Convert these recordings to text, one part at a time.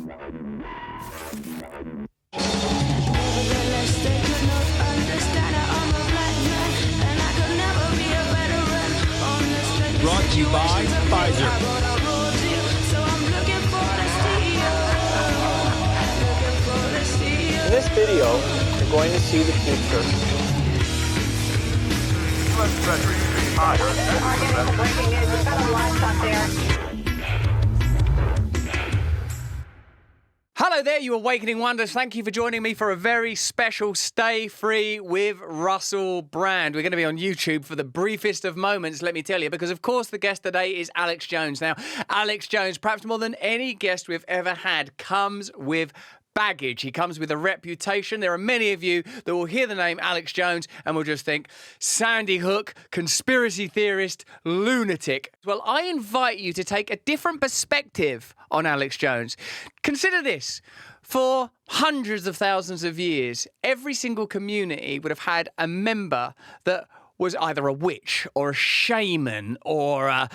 Brought to you by Pfizer. In this video, you're going to see the future. Breaking news. We've got a livestock there. Hello there, you Awakening Wonders. Thank you for joining me for a very special Stay Free with Russell Brand. We're going to be on YouTube for the briefest of moments, let me tell you, because of course the guest today is Alex Jones. Now, Alex Jones, perhaps more than any guest we've ever had, comes with baggage. He comes with a reputation. There are many of you that will hear the name Alex Jones and will just think, Sandy Hook, conspiracy theorist, lunatic. Well, I invite you to take a different perspective on Alex Jones. Consider this. For hundreds of thousands of years, every single community would have had a member that was either a witch or a shaman or a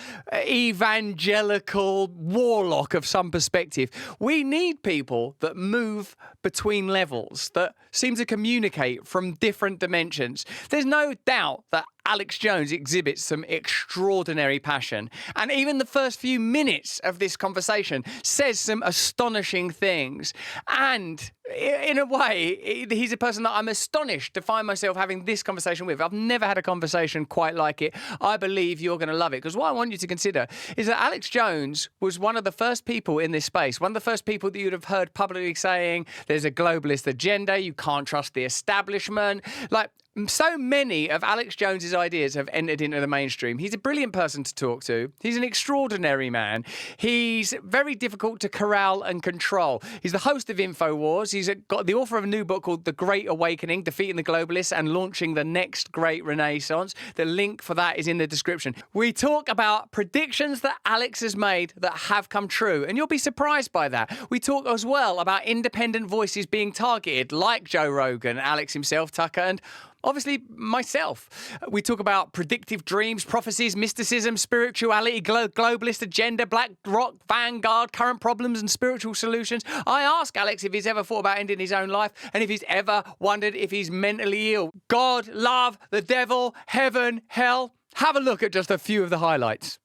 evangelical warlock of some perspective. We need people that move between levels, that seem to communicate from different dimensions. There's no doubt that Alex Jones exhibits some extraordinary passion. And even the first few minutes of this conversation says some astonishing things. And in a way, he's a person that I'm astonished to find myself having this conversation with. I've never had a conversation quite like it. I believe you're going to love it. Because what I want you to consider is that Alex Jones was one of the first people in this space, one of the first people that you'd have heard publicly saying there's a globalist agenda, you can't trust the establishment. Like, so many of Alex Jones's ideas have entered into the mainstream. He's a brilliant person to talk to. He's an extraordinary man. He's very difficult to corral and control. He's the host of InfoWars. He's got the author of a new book called The Great Awakening, Defeating the Globalists and Launching the Next Great Renaissance. The link for that is in the description. We talk about predictions that Alex has made that have come true, and you'll be surprised by that. We talk as well about independent voices being targeted, like Joe Rogan, Alex himself, Tucker, and obviously, myself. We talk about predictive dreams, prophecies, mysticism, spirituality, globalist agenda, Black Rock, Vanguard, current problems and spiritual solutions. I ask Alex if he's ever thought about ending his own life and if he's ever wondered if he's mentally ill. God, love, the devil, heaven, hell. Have a look at just a few of the highlights.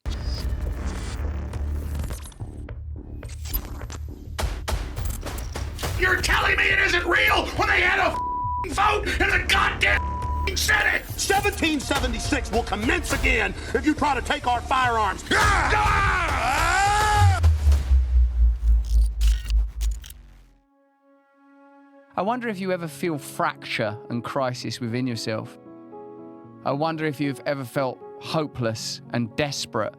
You're telling me it isn't real when they had a vote in the goddamn Senate? 1776 will commence again if you try to take our firearms. I wonder if you ever feel fracture and crisis within yourself. I wonder if you've ever felt hopeless and desperate.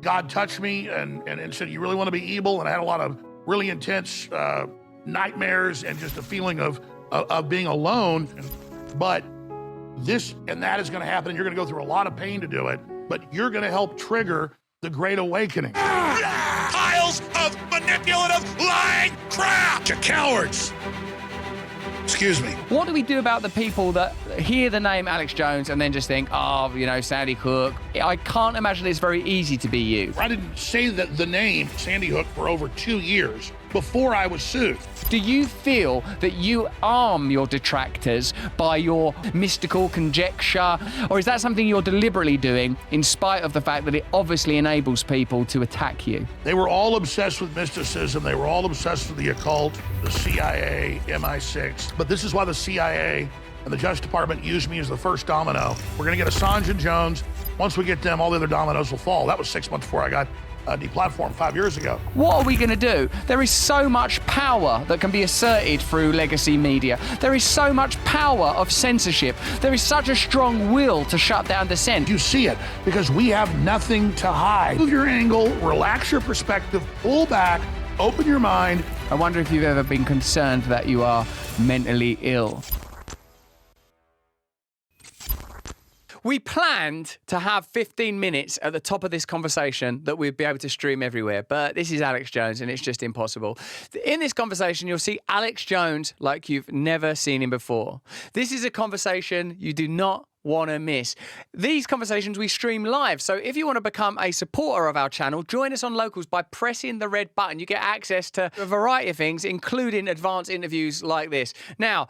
God touched me and said, you really want to be evil? And I had a lot of really intense nightmares and just a feeling of being alone. But this and that is going to happen, and you're going to go through a lot of pain to do it, but you're going to help trigger the Great Awakening. Piles of manipulative, lying crap! You cowards! Excuse me. What do we do about the people that hear the name Alex Jones and then just think, oh, you know, Sandy Hook? I can't imagine it's very easy to be you. I didn't say the name Sandy Hook for over 2 years before I was sued. Do you feel that you arm your detractors by your mystical conjecture? Or is that something you're deliberately doing in spite of the fact that it obviously enables people to attack you? They were all obsessed with mysticism. They were all obsessed with the occult, the CIA, MI6. But this is why the CIA and the Justice Department used me as the first domino. We're going to get Assange and Jones. Once we get them, all the other dominoes will fall. That was 6 months before I got deplatformed 5 years ago. What are we going to do? There is so much power that can be asserted through legacy media. There is so much power of censorship. There is such a strong will to shut down dissent. You see it because we have nothing to hide. Move your angle, relax your perspective, pull back, open your mind. I wonder if you've ever been concerned that you are mentally ill. We planned to have 15 minutes at the top of this conversation that we'd be able to stream everywhere, but this is Alex Jones and it's just impossible. In this conversation, you'll see Alex Jones like you've never seen him before. This is a conversation you do not want to miss. These conversations we stream live, so if you want to become a supporter of our channel, join us on Locals by pressing the red button. You get access to a variety of things, including advanced interviews like this. Now,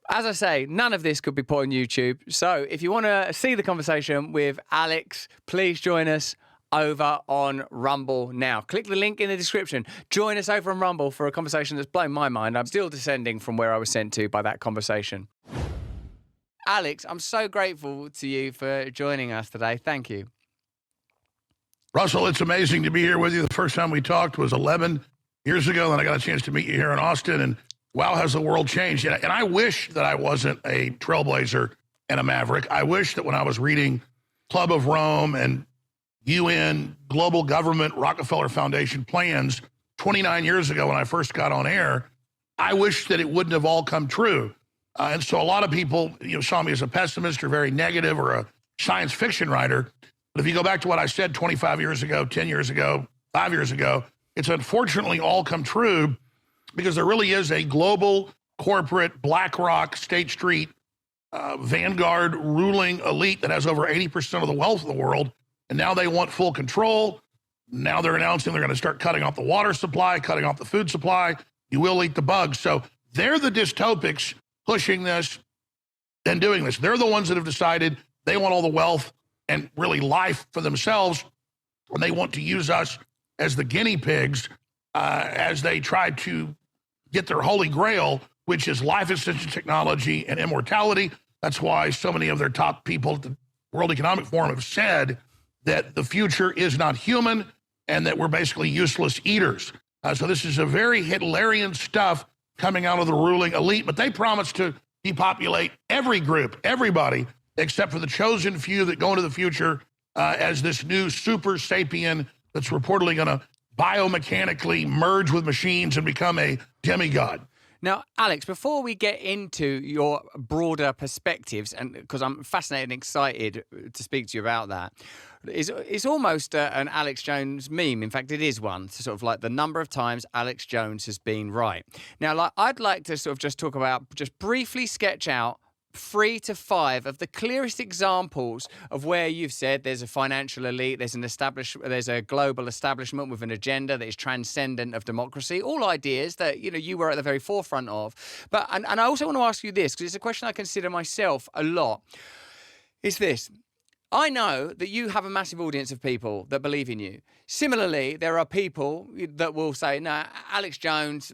as I say, none of this could be put on YouTube, so if you want to see the conversation with Alex, please join us over on Rumble now. Click the link in the description. Join us over on Rumble for a conversation that's blown my mind. I'm still descending from where I was sent to by that conversation. Alex, I'm so grateful to you for joining us today. Thank you. Russell, it's amazing to be here with you. The first time we talked was 11 years ago, and I got a chance to meet you here in Austin, and wow, has the world changed. And I wish that I wasn't a trailblazer and a maverick. I wish that when I was reading Club of Rome and UN, global government, Rockefeller Foundation plans 29 years ago when I first got on air, I wish that it wouldn't have all come true. And so a lot of people, saw me as a pessimist or very negative or a science fiction writer. But if you go back to what I said 25 years ago, 10 years ago, 5 years ago, it's unfortunately all come true because there really is a global corporate BlackRock, State Street, Vanguard ruling elite that has over 80% of the wealth of the world. And now they want full control. Now they're announcing they're going to start cutting off the water supply, cutting off the food supply. You will eat the bugs. So they're the dystopics pushing this and doing this. They're the ones that have decided they want all the wealth and really life for themselves. And they want to use us as the guinea pigs as they try to get their holy grail, which is life extension technology and immortality. That's why so many of their top people at the World Economic Forum have said that the future is not human and that we're basically useless eaters. So this is a very Hitlerian stuff coming out of the ruling elite, but they promise to depopulate every group, everybody, except for the chosen few that go into the future as this new super sapien that's reportedly going to biomechanically merge with machines and become a demigod. Now, Alex, before we get into your broader perspectives, and because I'm fascinated and excited to speak to you about that, it's almost an Alex Jones meme. In fact, it is one, sort of like the number of times Alex Jones has been right. Now, I'd like to sort of just talk about, just briefly sketch out 3 to 5 of the clearest examples of where you've said there's a financial elite, there's a global establishment with an agenda that is transcendent of democracy, all ideas that you were at the very forefront of. But and I also want to ask you this, because it's a question I consider myself a lot. Is this: I know that you have a massive audience of people that believe in you. Similarly, there are people that will say, no, Alex Jones,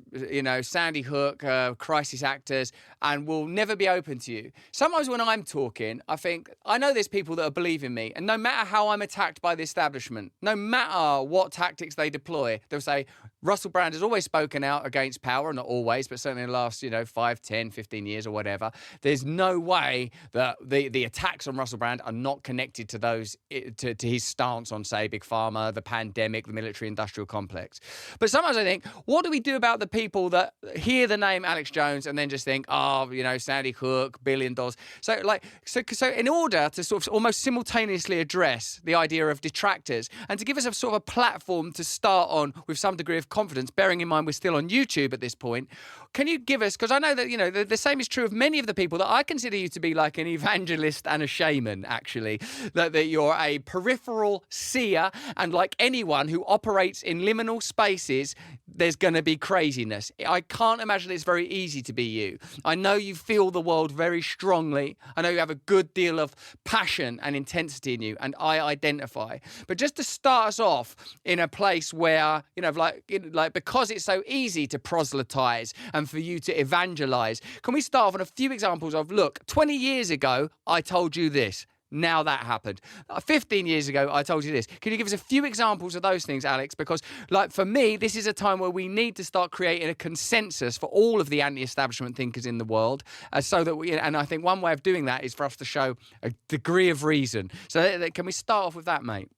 Sandy Hook, crisis actors, and will never be open to you. Sometimes when I'm talking, I think, I know there's people that believe in me, and no matter how I'm attacked by the establishment, no matter what tactics they deploy, they'll say, Russell Brand has always spoken out against power, not always, but certainly in the last, 5, 10, 15 years or whatever. There's no way that the attacks on Russell Brand are not connected to those, to his stance on, say, Big Pharma, the pandemic, the military-industrial complex. But sometimes I think, what do we do about the people that hear the name Alex Jones and then just think, Sandy Hook, $1 billion. So in order to sort of almost simultaneously address the idea of detractors and to give us a sort of a platform to start on with some degree of confidence, bearing in mind we're still on YouTube at this point, can you give us, because I know that, the same is true of many of the people that I consider you to be like an evangelist and a shaman, actually, that you're a peripheral seer, and like anyone who operates in liminal spaces, there's going to be craziness. I can't imagine it's very easy to be you. I know you feel the world very strongly. I know you have a good deal of passion and intensity in you, and I identify. But just to start us off in a place where, because it's so easy to proselytize and for you to evangelize, can we start off on a few examples of, look, 20 years ago, I told you this. Now that happened. 15 years ago, I told you this. Can you give us a few examples of those things, Alex? Because, for me, this is a time where we need to start creating a consensus for all of the anti-establishment thinkers in the world, so that and I think one way of doing that is for us to show a degree of reason. So can we start off with that, mate?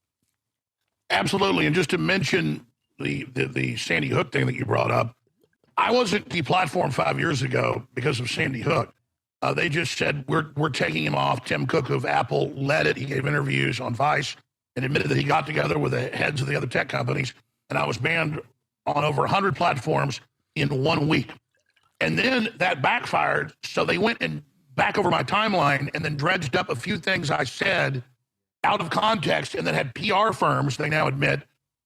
Absolutely. And just to mention the Sandy Hook thing that you brought up, I wasn't deplatformed 5 years ago because of Sandy Hook. They just said, we're taking him off. Tim Cook of Apple led it. He gave interviews on Vice and admitted that he got together with the heads of the other tech companies, and I was banned on over 100 platforms in 1 week. And then that backfired, so they went and back over my timeline and then dredged up a few things I said out of context, and then had PR firms, they now admit,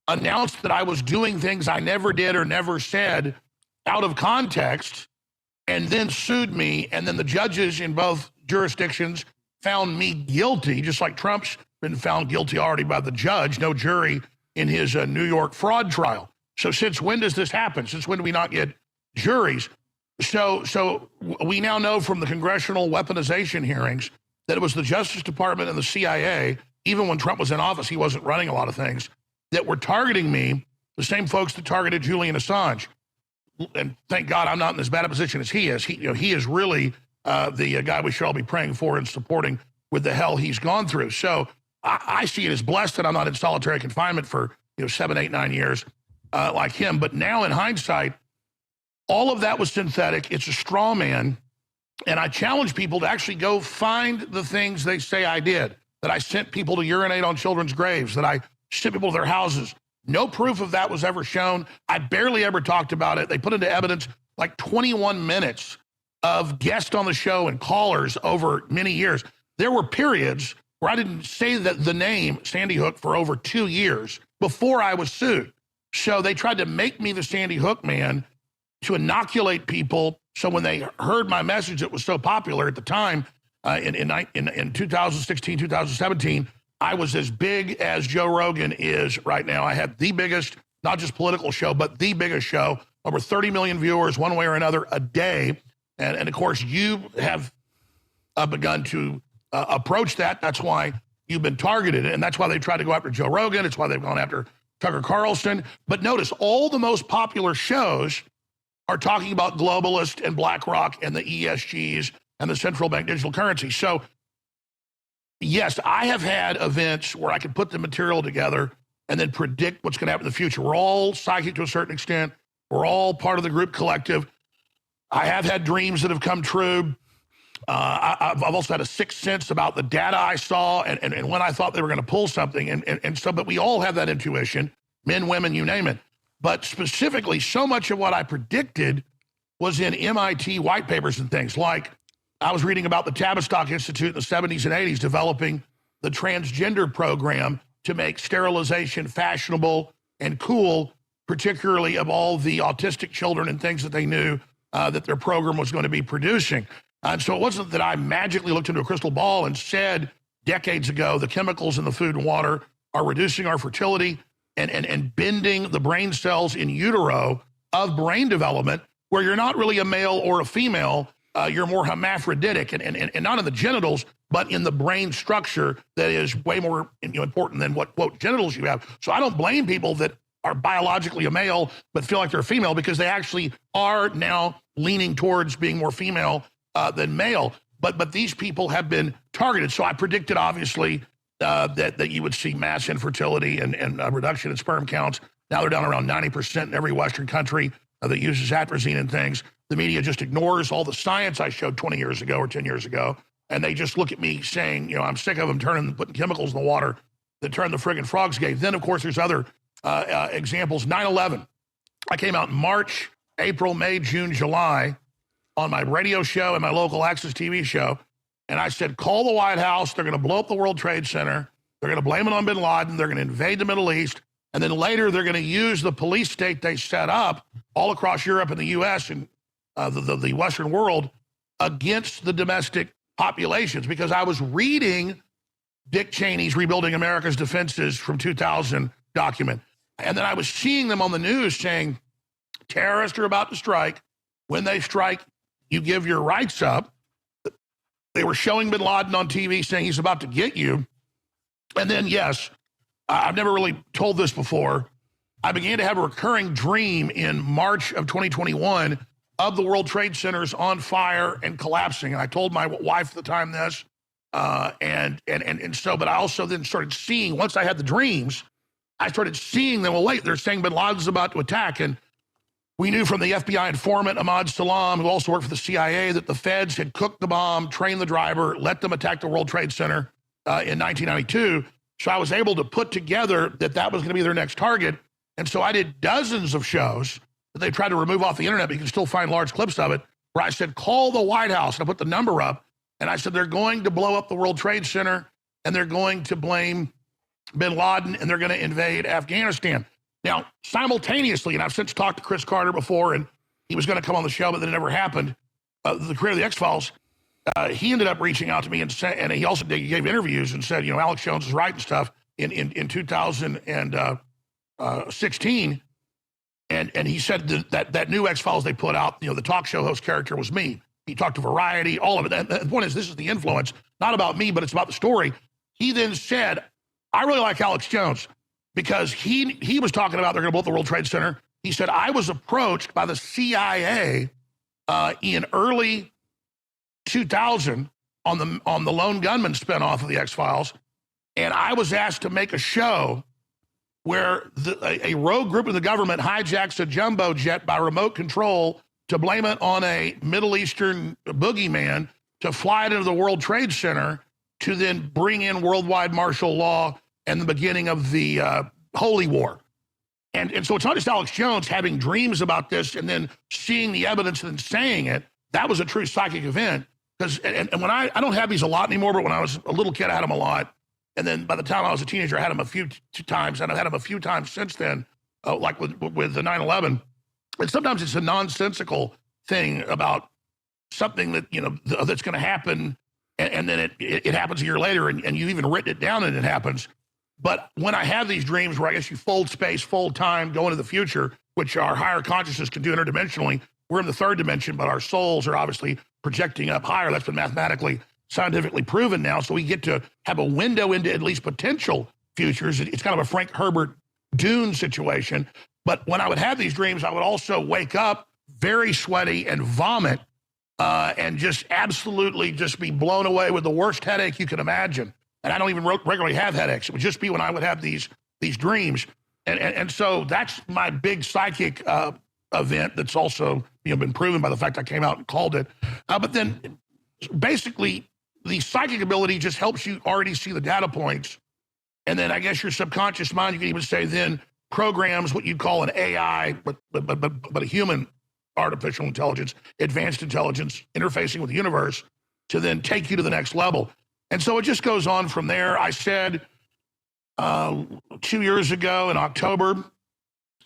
announced that I was doing things I never did or never said out of context, and then sued me. And then the judges in both jurisdictions found me guilty, just like Trump's been found guilty already by the judge, no jury in his New York fraud trial. So since when does this happen? Since when do we not get juries? So we now know from the congressional weaponization hearings that it was the Justice Department and the CIA, even when Trump was in office, he wasn't running a lot of things, that were targeting me, the same folks that targeted Julian Assange. And thank God I'm not in as bad a position as he is. He is really the guy we should all be praying for and supporting with the hell he's gone through. So I see it as blessed that I'm not in solitary confinement for 7, 8, 9 years like him. But now in hindsight, all of that was synthetic. It's a straw man. And I challenge people to actually go find the things they say I did, that I sent people to urinate on children's graves, that I sent people to their houses. No proof of that was ever shown. I barely ever talked about it. They put into evidence like 21 minutes of guests on the show and callers over many years. There were periods where I didn't say that the name Sandy Hook for over 2 years before I was sued. So they tried to make me the Sandy Hook man to inoculate people. So when they heard my message that was so popular at the time, in 2016, 2017, I was as big as Joe Rogan is right now. I had the biggest, not just political show, but the biggest show, over 30 million viewers one way or another a day. And of course, you have begun to approach that. That's why you've been targeted. And that's why they tried to go after Joe Rogan. It's why they've gone after Tucker Carlson. But notice, all the most popular shows are talking about Globalist and BlackRock and the ESGs and the central bank digital currency. So yes, I have had events where I can put the material together and then predict what's going to happen in the future. We're all psychic to a certain extent. We're all part of the group collective. I have had dreams that have come true. I've also had a sixth sense about the data I saw and when I thought they were going to pull something. And so, but we all have that intuition, men, women, you name it. But specifically, so much of what I predicted was in MIT white papers and things. Like I was reading about the Tavistock Institute in the 70s and 80s developing the transgender program to make sterilization fashionable and cool, particularly of all the autistic children and things that they knew that their program was going to be producing. And so it wasn't that I magically looked into a crystal ball and said decades ago the chemicals in the food and water are reducing our fertility and bending the brain cells in utero of brain development, where you're not really a male or a female, you're more hermaphroditic, and not in the genitals, but in the brain structure that is way more important than what, quote, genitals you have. So I don't blame people that are biologically a male but feel like they're a female, because they actually are now leaning towards being more female than male. But these people have been targeted. So I predicted, obviously, that you would see mass infertility and a reduction in sperm counts. Now they're down around 90% in every Western country that uses atrazine and things. The media just ignores all the science I showed 20 years ago or 10 years ago. And they just look at me saying, I'm sick of them putting chemicals in the water that turn the friggin' frogs gay. Then, of course, there's other examples. 9/11. I came out in March, April, May, June, July on my radio show and my local access TV show. And I said, call the White House. They're going to blow up the World Trade Center. They're going to blame it on bin Laden. They're going to invade the Middle East. And then later, they're going to use the police state they set up all across Europe and the U.S. and the Western world against the domestic populations. Because I was reading Dick Cheney's Rebuilding America's Defenses from 2000 document. And then I was seeing them on the news saying, terrorists are about to strike. When they strike, you give your rights up. They were showing bin Laden on TV saying he's about to get you. And then, yes, I've never really told this before. I began to have a recurring dream in March of 2021 of the World Trade Centers on fire and collapsing. And I told my wife at the time this. But I also then started seeing, once I had the dreams, I started seeing them. Well, wait, they're saying bin Laden's about to attack. And we knew from the FBI informant, Ahmad Salam, who also worked for the CIA, that the feds had cooked the bomb, trained the driver, let them attack the World Trade Center in 1992. So I was able to put together that was going to be their next target. And so I did dozens of shows that they tried to remove off the internet, but you can still find large clips of it, where I said, call the White House. And I put the number up. And I said, they're going to blow up the World Trade Center, and they're going to blame bin Laden, and they're going to invade Afghanistan. Now, simultaneously, and I've since talked to Chris Carter before, and he was going to come on the show, but that never happened, the creator of the X-Files, he ended up reaching out to me and he also gave interviews and said, Alex Jones is right and stuff in 2016. And he said that new X-Files they put out, the talk show host character was me. He talked to Variety, all of it. And the point is, this is the influence, not about me, but it's about the story. He then said, I really like Alex Jones because he was talking about they're going to blow up the World Trade Center. He said, I was approached by the CIA in early 2000 on the Lone Gunman spinoff of the X-Files, and I was asked to make a show where a rogue group of the government hijacks a jumbo jet by remote control to blame it on a Middle Eastern boogeyman to fly it into the World Trade Center to then bring in worldwide martial law and the beginning of the Holy War. And so it's not just Alex Jones having dreams about this and then seeing the evidence and then saying it. That was a true psychic event. And when I don't have these a lot anymore, but when I was a little kid, I had them a lot. And then by the time I was a teenager, I had them a few times, and I've had them a few times since then, like with the 9/11. And sometimes it's a nonsensical thing about something that, that's going to happen, and then it happens a year later, and you've even written it down and it happens. But when I have these dreams where I guess you fold space, fold time, go into the future, which our higher consciousness can do interdimensionally, we're in the third dimension, but our souls are obviously projecting up higher. That's been mathematically, scientifically proven now. So we get to have a window into at least potential futures. It's kind of a Frank Herbert Dune situation. But when I would have these dreams, I would also wake up very sweaty and vomit and just absolutely just be blown away with the worst headache you can imagine. And I don't even regularly have headaches. It would just be when I would have these dreams. And so that's my big psychic event that's also been proven by the fact I came out and called it. But then basically the psychic ability just helps you already see the data points. And then I guess your subconscious mind, you can even say then programs what you'd call an AI, but a human artificial intelligence, advanced intelligence interfacing with the universe to then take you to the next level. And so it just goes on from there. I said 2 years ago in October,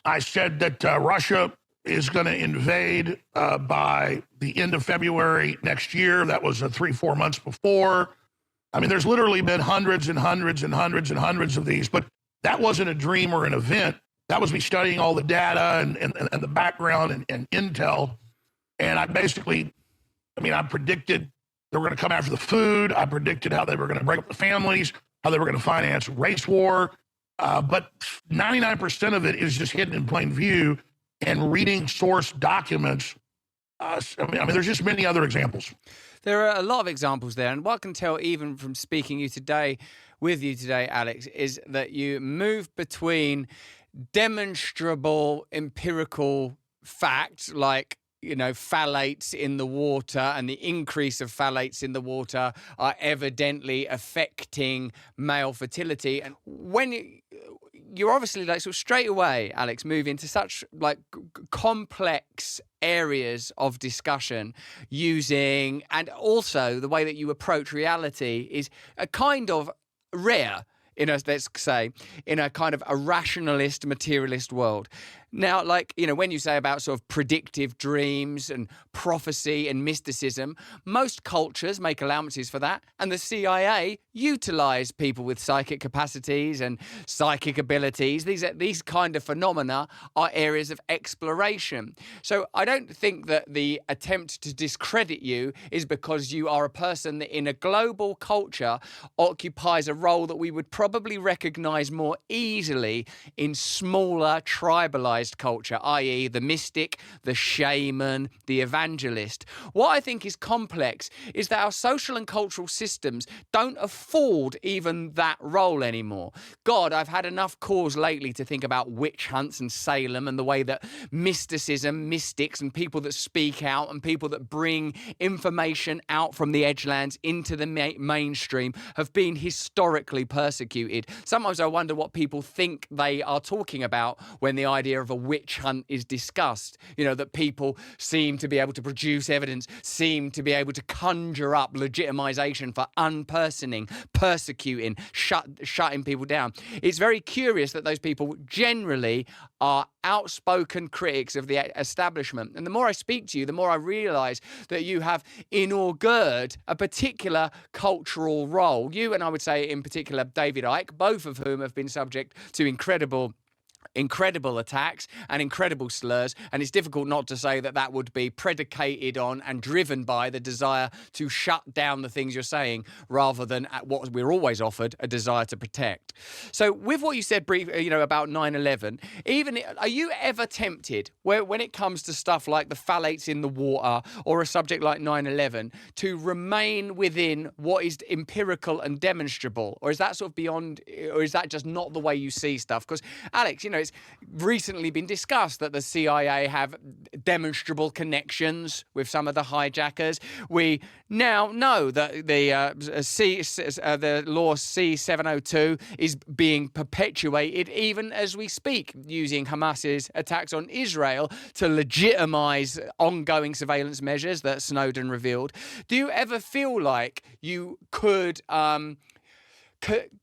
I said that Russia is going to invade by the end of February next year. That was 3-4 months before. I mean, there's literally been hundreds and hundreds and hundreds and hundreds of these, but that wasn't a dream or an event. That was me studying all the data and the background and intel. And I basically, I predicted they were going to come after the food. I predicted how they were going to break up the families, how they were going to finance race war. But 99% of it is just hidden in plain view. And reading source documents, there's just many other examples. There are a lot of examples there. And what I can tell even from speaking with you today, Alex, is that you move between demonstrable empirical facts like, phthalates in the water and the increase of phthalates in the water are evidently affecting male fertility. And when you're obviously sort of straight away, Alex, move into such complex areas of discussion using, and also the way that you approach reality is a kind of rare in a kind of a rationalist, materialist world. Now, when you say about sort of predictive dreams and prophecy and mysticism, most cultures make allowances for that. And the CIA utilize people with psychic capacities and psychic abilities. These kind of phenomena are areas of exploration. So I don't think that the attempt to discredit you is because you are a person that in a global culture occupies a role that we would probably recognize more easily in smaller, tribalized culture, i.e. the mystic, the shaman, the evangelist. What I think is complex is that our social and cultural systems don't afford even that role anymore. God, I've had enough cause lately to think about witch hunts and Salem and the way that mysticism, mystics and people that speak out and people that bring information out from the edgelands into the mainstream have been historically persecuted. Sometimes I wonder what people think they are talking about when the idea of a witch hunt is discussed. You know, that people seem to be able to produce evidence, seem to be able to conjure up legitimization for unpersoning, persecuting, shutting people down. It's very curious that those people generally are outspoken critics of the establishment. And the more I speak to you, the more I realize that you have inaugured a particular cultural role. You, and I would say in particular David Icke, both of whom have been subject to incredible attacks and incredible slurs, and it's difficult not to say that that would be predicated on and driven by the desire to shut down the things you're saying rather than at what we're always offered, a desire to protect. So with what you said about 9/11, even are you ever tempted when it comes to stuff like the phthalates in the water or a subject like 9/11 to remain within what is empirical and demonstrable, or is that sort of beyond, or is that just not the way you see stuff? Because Alex, it's recently been discussed that the CIA have demonstrable connections with some of the hijackers. We now know that the law C-702 is being perpetuated even as we speak, using Hamas's attacks on Israel to legitimize ongoing surveillance measures that Snowden revealed. Do you ever feel like you could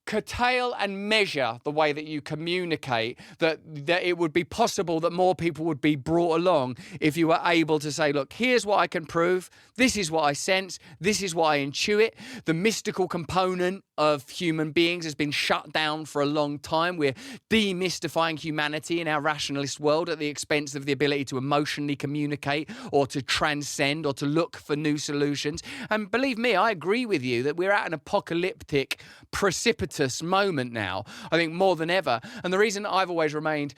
curtail and measure the way that you communicate, that it would be possible that more people would be brought along if you were able to say, look, here's what I can prove, this is what I sense, this is what I intuit. The mystical component of human beings has been shut down for a long time. We're demystifying humanity in our rationalist world at the expense of the ability to emotionally communicate or to transcend or to look for new solutions. And believe me, I agree with you that we're at an apocalyptic, precipitous moment now, I think more than ever. And the reason I've always remained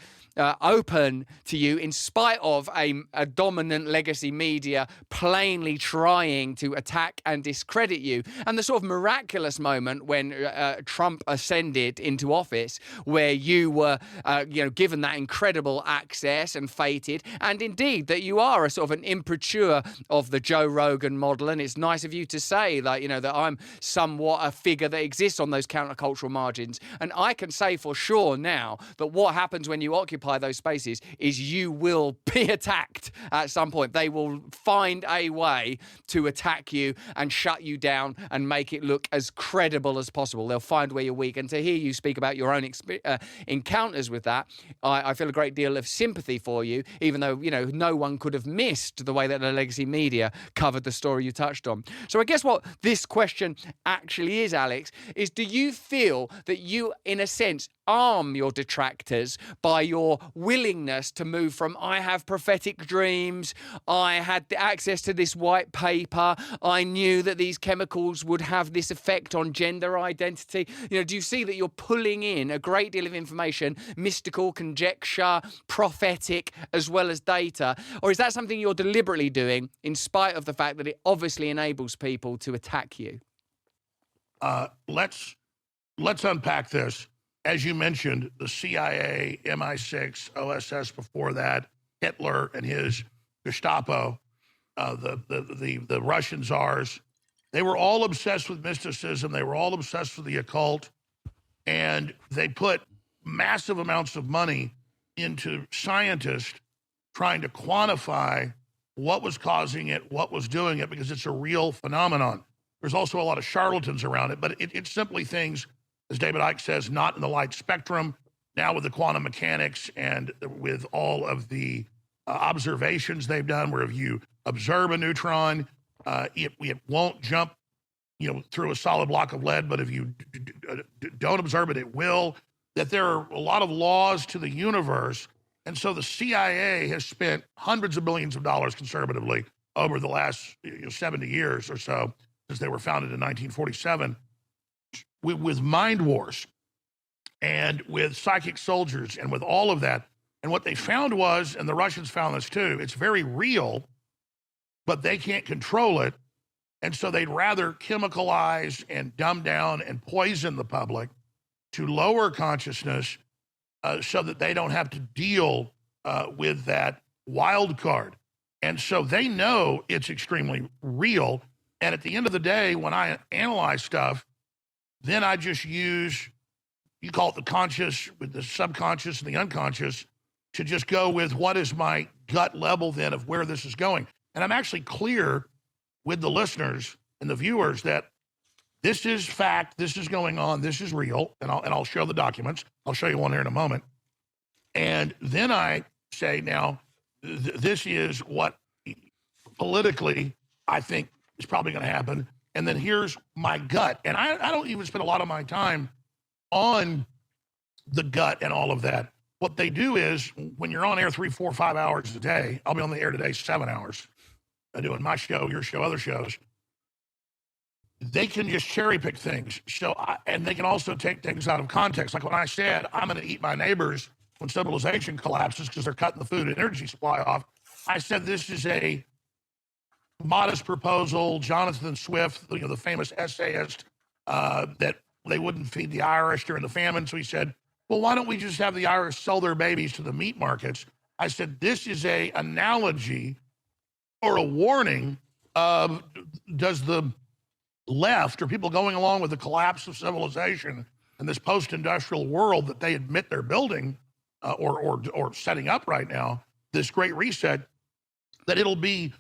open to you, in spite of a dominant legacy media plainly trying to attack and discredit you, and the sort of miraculous moment when Trump ascended into office, where you were given that incredible access and fated, and indeed that you are a sort of an imprimatur of the Joe Rogan model. And it's nice of you to say that I'm somewhat a figure that exists on those countercultural margins. And I can say for sure now that what happens when you occupy those spaces is you will be attacked at some point. They will find a way to attack you and shut you down and make it look as credible as possible. They'll find where you're weak. And to hear you speak about your own encounters with that, I feel a great deal of sympathy for you, even though, no one could have missed the way that the legacy media covered the story you touched on. So I guess what this question actually is, Alex, is do you feel that you, in a sense, arm your detractors by your willingness to move from I have prophetic dreams, I had access to this white paper, I knew that these chemicals would have this effect on gender identity? Do you see that you're pulling in a great deal of information, mystical, conjecture, prophetic, as well as data? Or is that something you're deliberately doing in spite of the fact that it obviously enables people to attack you? Let's unpack this. As you mentioned, the CIA, MI6, OSS before that, Hitler and his Gestapo, the Russian czars, they were all obsessed with mysticism. They were all obsessed with the occult. And they put massive amounts of money into scientists trying to quantify what was causing it, what was doing it, because it's a real phenomenon. There's also a lot of charlatans around it, but it's simply things, as David Icke says, not in the light spectrum. Now with the quantum mechanics and with all of the observations they've done, where if you observe a neutron, it won't jump, through a solid block of lead, but if you don't observe it, it will. That there are a lot of laws to the universe. And so the CIA has spent hundreds of billions of dollars conservatively over the last 70 years or so, since they were founded in 1947, with mind wars and with psychic soldiers and with all of that. And what they found was, and the Russians found this too, it's very real, but they can't control it. And so they'd rather chemicalize and dumb down and poison the public to lower consciousness so that they don't have to deal with that wild card. And so they know it's extremely real. And at the end of the day, when I analyze stuff, then I just use, you call it the conscious with the subconscious and the unconscious, to just go with what is my gut level then of where this is going. And I'm actually clear with the listeners and the viewers that this is fact, this is going on, this is real, and I'll show the documents. I'll show you one here in a moment. And then I say, now, this is what politically I think is probably going to happen. And then here's my gut. And I don't even spend a lot of my time on the gut and all of that. What they do is when you're on air 3, 4, 5 hours a day, I'll be on the air today 7 hours doing my show, your show, other shows. They can just cherry pick things. And they can also take things out of context. Like when I said, I'm going to eat my neighbors when civilization collapses because they're cutting the food and energy supply off. I said, this is a modest proposal. Jonathan Swift, the famous essayist, that they wouldn't feed the Irish during the famine. So he said, well, why don't we just have the Irish sell their babies to the meat markets? I said, this is a analogy or a warning of, does the left or people going along with the collapse of civilization and this post-industrial world that they admit they're building or setting up right now, this great reset, that it'll be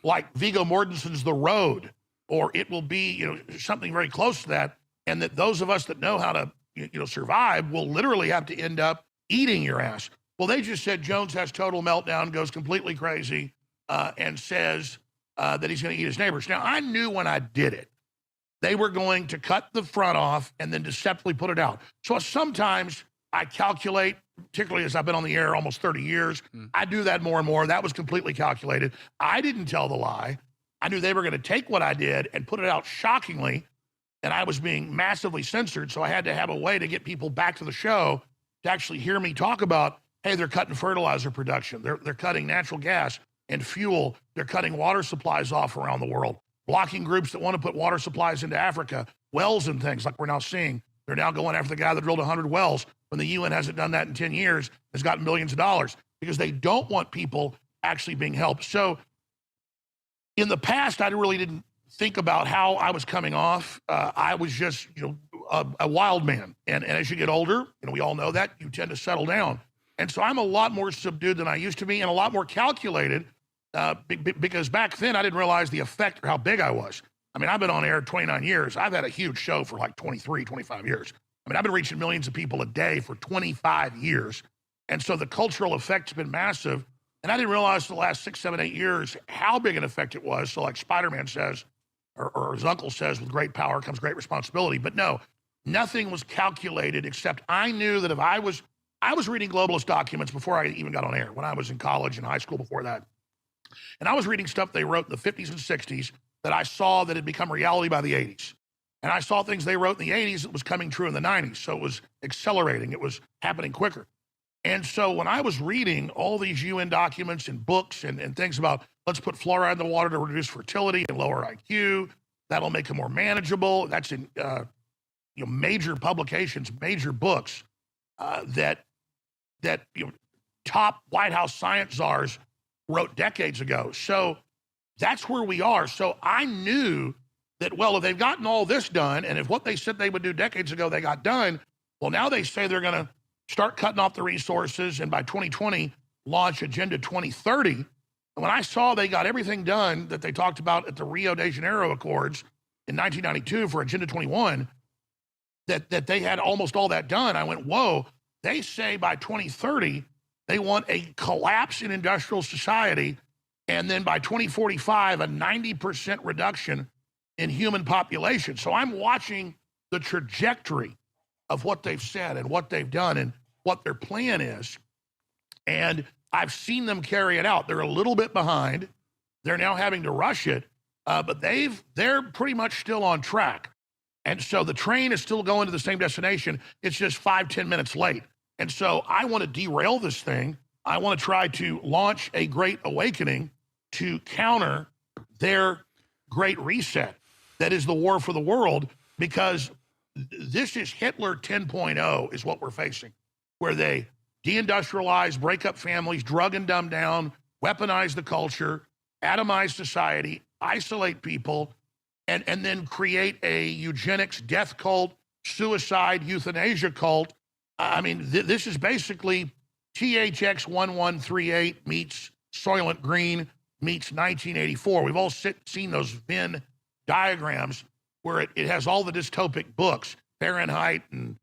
like Viggo Mortensen's The Road, or it will be, something very close to that, and that those of us that know how to, survive will literally have to end up eating your ass. Well, they just said Jones has total meltdown, goes completely crazy, and says that he's going to eat his neighbors. Now, I knew when I did it, they were going to cut the front off and then deceptively put it out. So sometimes I calculate, particularly as I've been on the air almost 30 years, I do that more and more. That was completely calculated. I didn't tell the lie. I knew they were going to take what I did and put it out shockingly, and I was being massively censored, so I had to have a way to get people back to the show to actually hear me talk about, hey, they're cutting fertilizer production. They're cutting natural gas and fuel. They're cutting water supplies off around the world, blocking groups that want to put water supplies into Africa, wells and things like we're now seeing. They're now going after the guy that drilled 100 wells when the UN hasn't done that in 10 years, has gotten millions of dollars because they don't want people actually being helped. So in the past, I really didn't think about how I was coming off. I was just, a wild man. And as you get older, we all know that, you tend to settle down. And so I'm a lot more subdued than I used to be and a lot more calculated because back then I didn't realize the effect or how big I was. I mean, I've been on air 29 years. I've had a huge show for like 23, 25 years. I mean, I've been reaching millions of people a day for 25 years. And so the cultural effect's been massive. And I didn't realize the last 6, 7, 8 years how big an effect it was. So like Spider-Man says, or his uncle says, with great power comes great responsibility. But no, nothing was calculated except I knew that if I was reading globalist documents before I even got on air, when I was in college and high school before that. And I was reading stuff they wrote in the 50s and 60s that I saw that had become reality by the 80s. And I saw things they wrote in the 80s that was coming true in the 90s. So it was accelerating. It was happening quicker. And so when I was reading all these UN documents and books and things about let's put fluoride in the water to reduce fertility and lower IQ, that'll make them more manageable. That's in major publications, major books that top White House science czars wrote decades ago. So that's where we are. So I knew that, well, if they've gotten all this done, and if what they said they would do decades ago, they got done, well, now they say they're going to start cutting off the resources and by 2020, launch Agenda 2030. And when I saw they got everything done that they talked about at the Rio de Janeiro Accords in 1992 for Agenda 21, that they had almost all that done, I went, whoa, they say by 2030, they want a collapse in industrial society, and then by 2045, a 90% reduction in human population. So I'm watching the trajectory of what they've said and what they've done and what their plan is. And I've seen them carry it out. They're a little bit behind. They're now having to rush it, but they're pretty much still on track. And so the train is still going to the same destination. It's just 5-10 minutes late. And so I want to derail this thing. I want to try to launch a great awakening to counter their great reset. That is the war for the world, because this is Hitler 10.0 is what we're facing, where they deindustrialize, break up families, drug and dumb down, weaponize the culture, atomize society, isolate people, and then create a eugenics death cult, suicide, euthanasia cult. I mean, this is basically THX1138 meets Soylent Green meets 1984. We've all seen those Venn diagrams where it has all the dystopic books, Fahrenheit and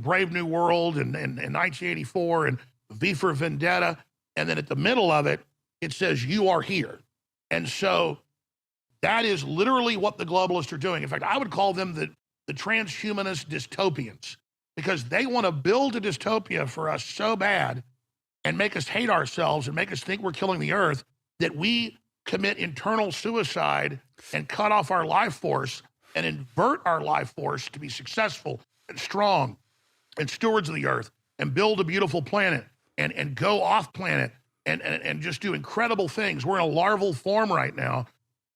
Brave New World and 1984 and V for Vendetta. And then at the middle of it, it says, you are here. And so that is literally what the globalists are doing. In fact, I would call them the transhumanist dystopians, because they want to build a dystopia for us so bad and make us hate ourselves and make us think we're killing the earth that we commit internal suicide and cut off our life force and invert our life force to be successful and strong and stewards of the earth and build a beautiful planet and go off planet and just do incredible things. We're in a larval form right now.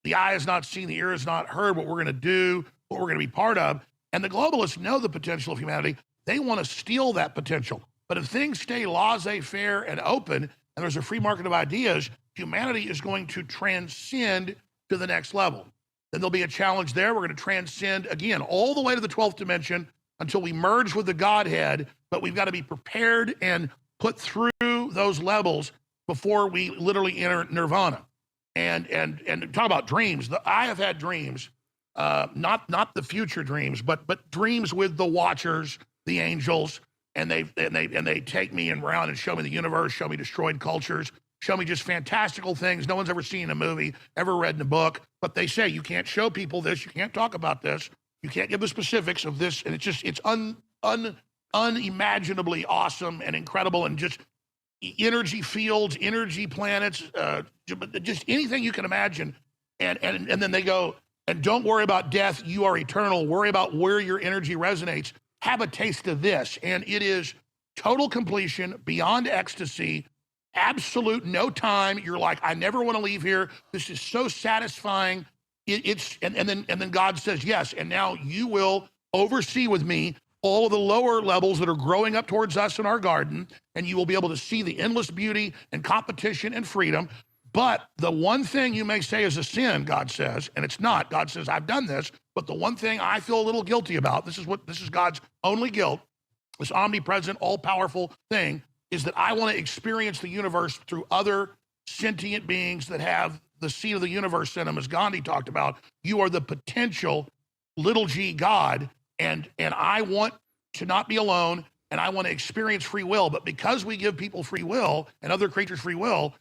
The eye has not seen, the ear has not heard what we're going to do, what we're going to be part of. And the globalists know the potential of humanity. They want to steal that potential. But if things stay laissez-faire and open, and there's a free market of ideas, humanity is going to transcend to the next level. Then there'll be a challenge there. We're going to transcend, again, all the way to the 12th dimension until we merge with the Godhead. But we've got to be prepared and put through those levels before we literally enter nirvana. And talk about dreams. I have had dreams, not the future dreams, but dreams with the Watchers, the angels, and they take me around and show me the universe, show me destroyed cultures, show me just fantastical things no one's ever seen in a movie, ever read in a book. But they say you can't show people this, you can't talk about this, you can't give the specifics of this, and it's unimaginably awesome and incredible, and just energy fields, energy planets, just anything you can imagine. And then they go, and don't worry about death, you are eternal. Worry about where your energy resonates. Have a taste of this. And it is total completion, beyond ecstasy, absolute no time. You're like, I never want to leave here. This is so satisfying. And then God says, yes, and now you will oversee with me all of the lower levels that are growing up towards us in our garden, and you will be able to see the endless beauty and competition and freedom. But the one thing you may say is a sin, God says, and it's not. God says, I've done this, but the one thing I feel a little guilty about, this is God's only guilt, this omnipresent, all-powerful thing, is that I want to experience the universe through other sentient beings that have the seed of the universe in them, as Gandhi talked about. You are the potential little g God, and I want to not be alone, and I want to experience free will. But because we give people free will and other creatures free will,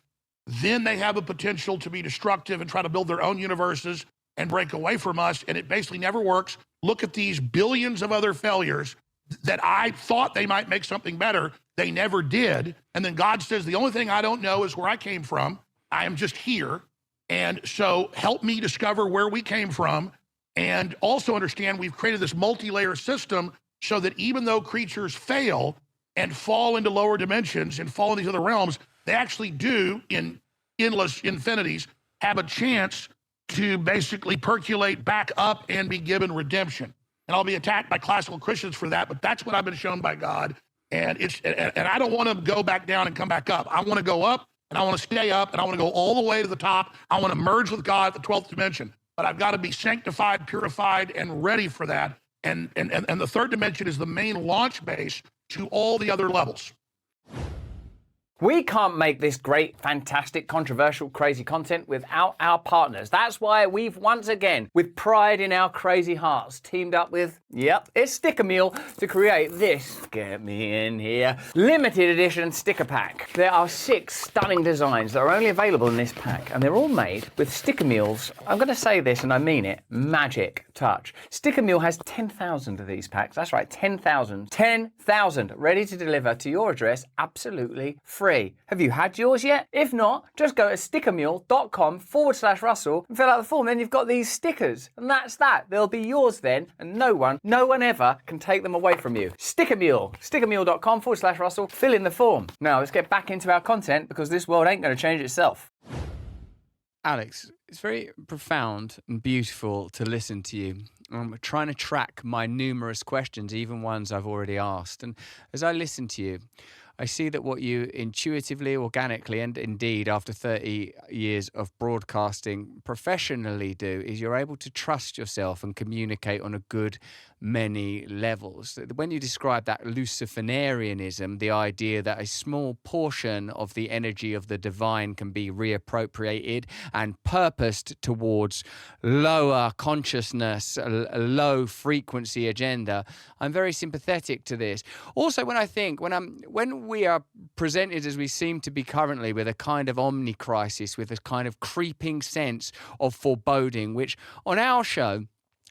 then they have a potential to be destructive and try to build their own universes and break away from us, and it basically never works. Look at these billions of other failures that I thought they might make something better. They never did. And then God says, the only thing I don't know is where I came from. I am just here. And so help me discover where we came from. And also understand we've created this multi-layer system so that even though creatures fail and fall into lower dimensions and fall in these other realms, they actually do, in endless infinities, have a chance to basically percolate back up and be given redemption. And I'll be attacked by classical Christians for that, but that's what I've been shown by God. And I don't want to go back down and come back up. I want to go up, and I want to stay up, and I want to go all the way to the top. I want to merge with God at the 12th dimension. But I've got to be sanctified, purified, and ready for that. And the third dimension is the main launch base to all the other levels. We can't make this great, fantastic, controversial, crazy content without our partners. That's why we've once again, with pride in our crazy hearts, teamed up with, it's Sticker Mule to create this, get me in here, limited edition sticker pack. There are 6 stunning designs that are only available in this pack, and they're all made with Sticker Mule's, I'm going to say this and I mean it, magic touch. Sticker Mule has 10,000 of these packs. That's right, 10,000. 10,000 ready to deliver to your address absolutely free. Have you had yours yet? If not, just go to stickermule.com/Russell and fill out the form. Then you've got these stickers, and that's that. They'll be yours then, and no one ever can take them away from you. stickermule.com/Russell. Fill in the form. Now let's get back into our content, because this world ain't going to change itself. Alex, it's very profound and beautiful to listen to you. I'm trying to track my numerous questions, even ones I've already asked. And as I listen to you, I see that what you intuitively, organically, and indeed after 30 years of broadcasting professionally do is you're able to trust yourself and communicate on a good many levels. When you describe that Luciferianism, the idea that a small portion of the energy of the divine can be reappropriated and purposed towards lower consciousness, a low frequency agenda, I'm very sympathetic to this. Also, when we are presented as we seem to be currently with a kind of omni-crisis, with a kind of creeping sense of foreboding, which on our show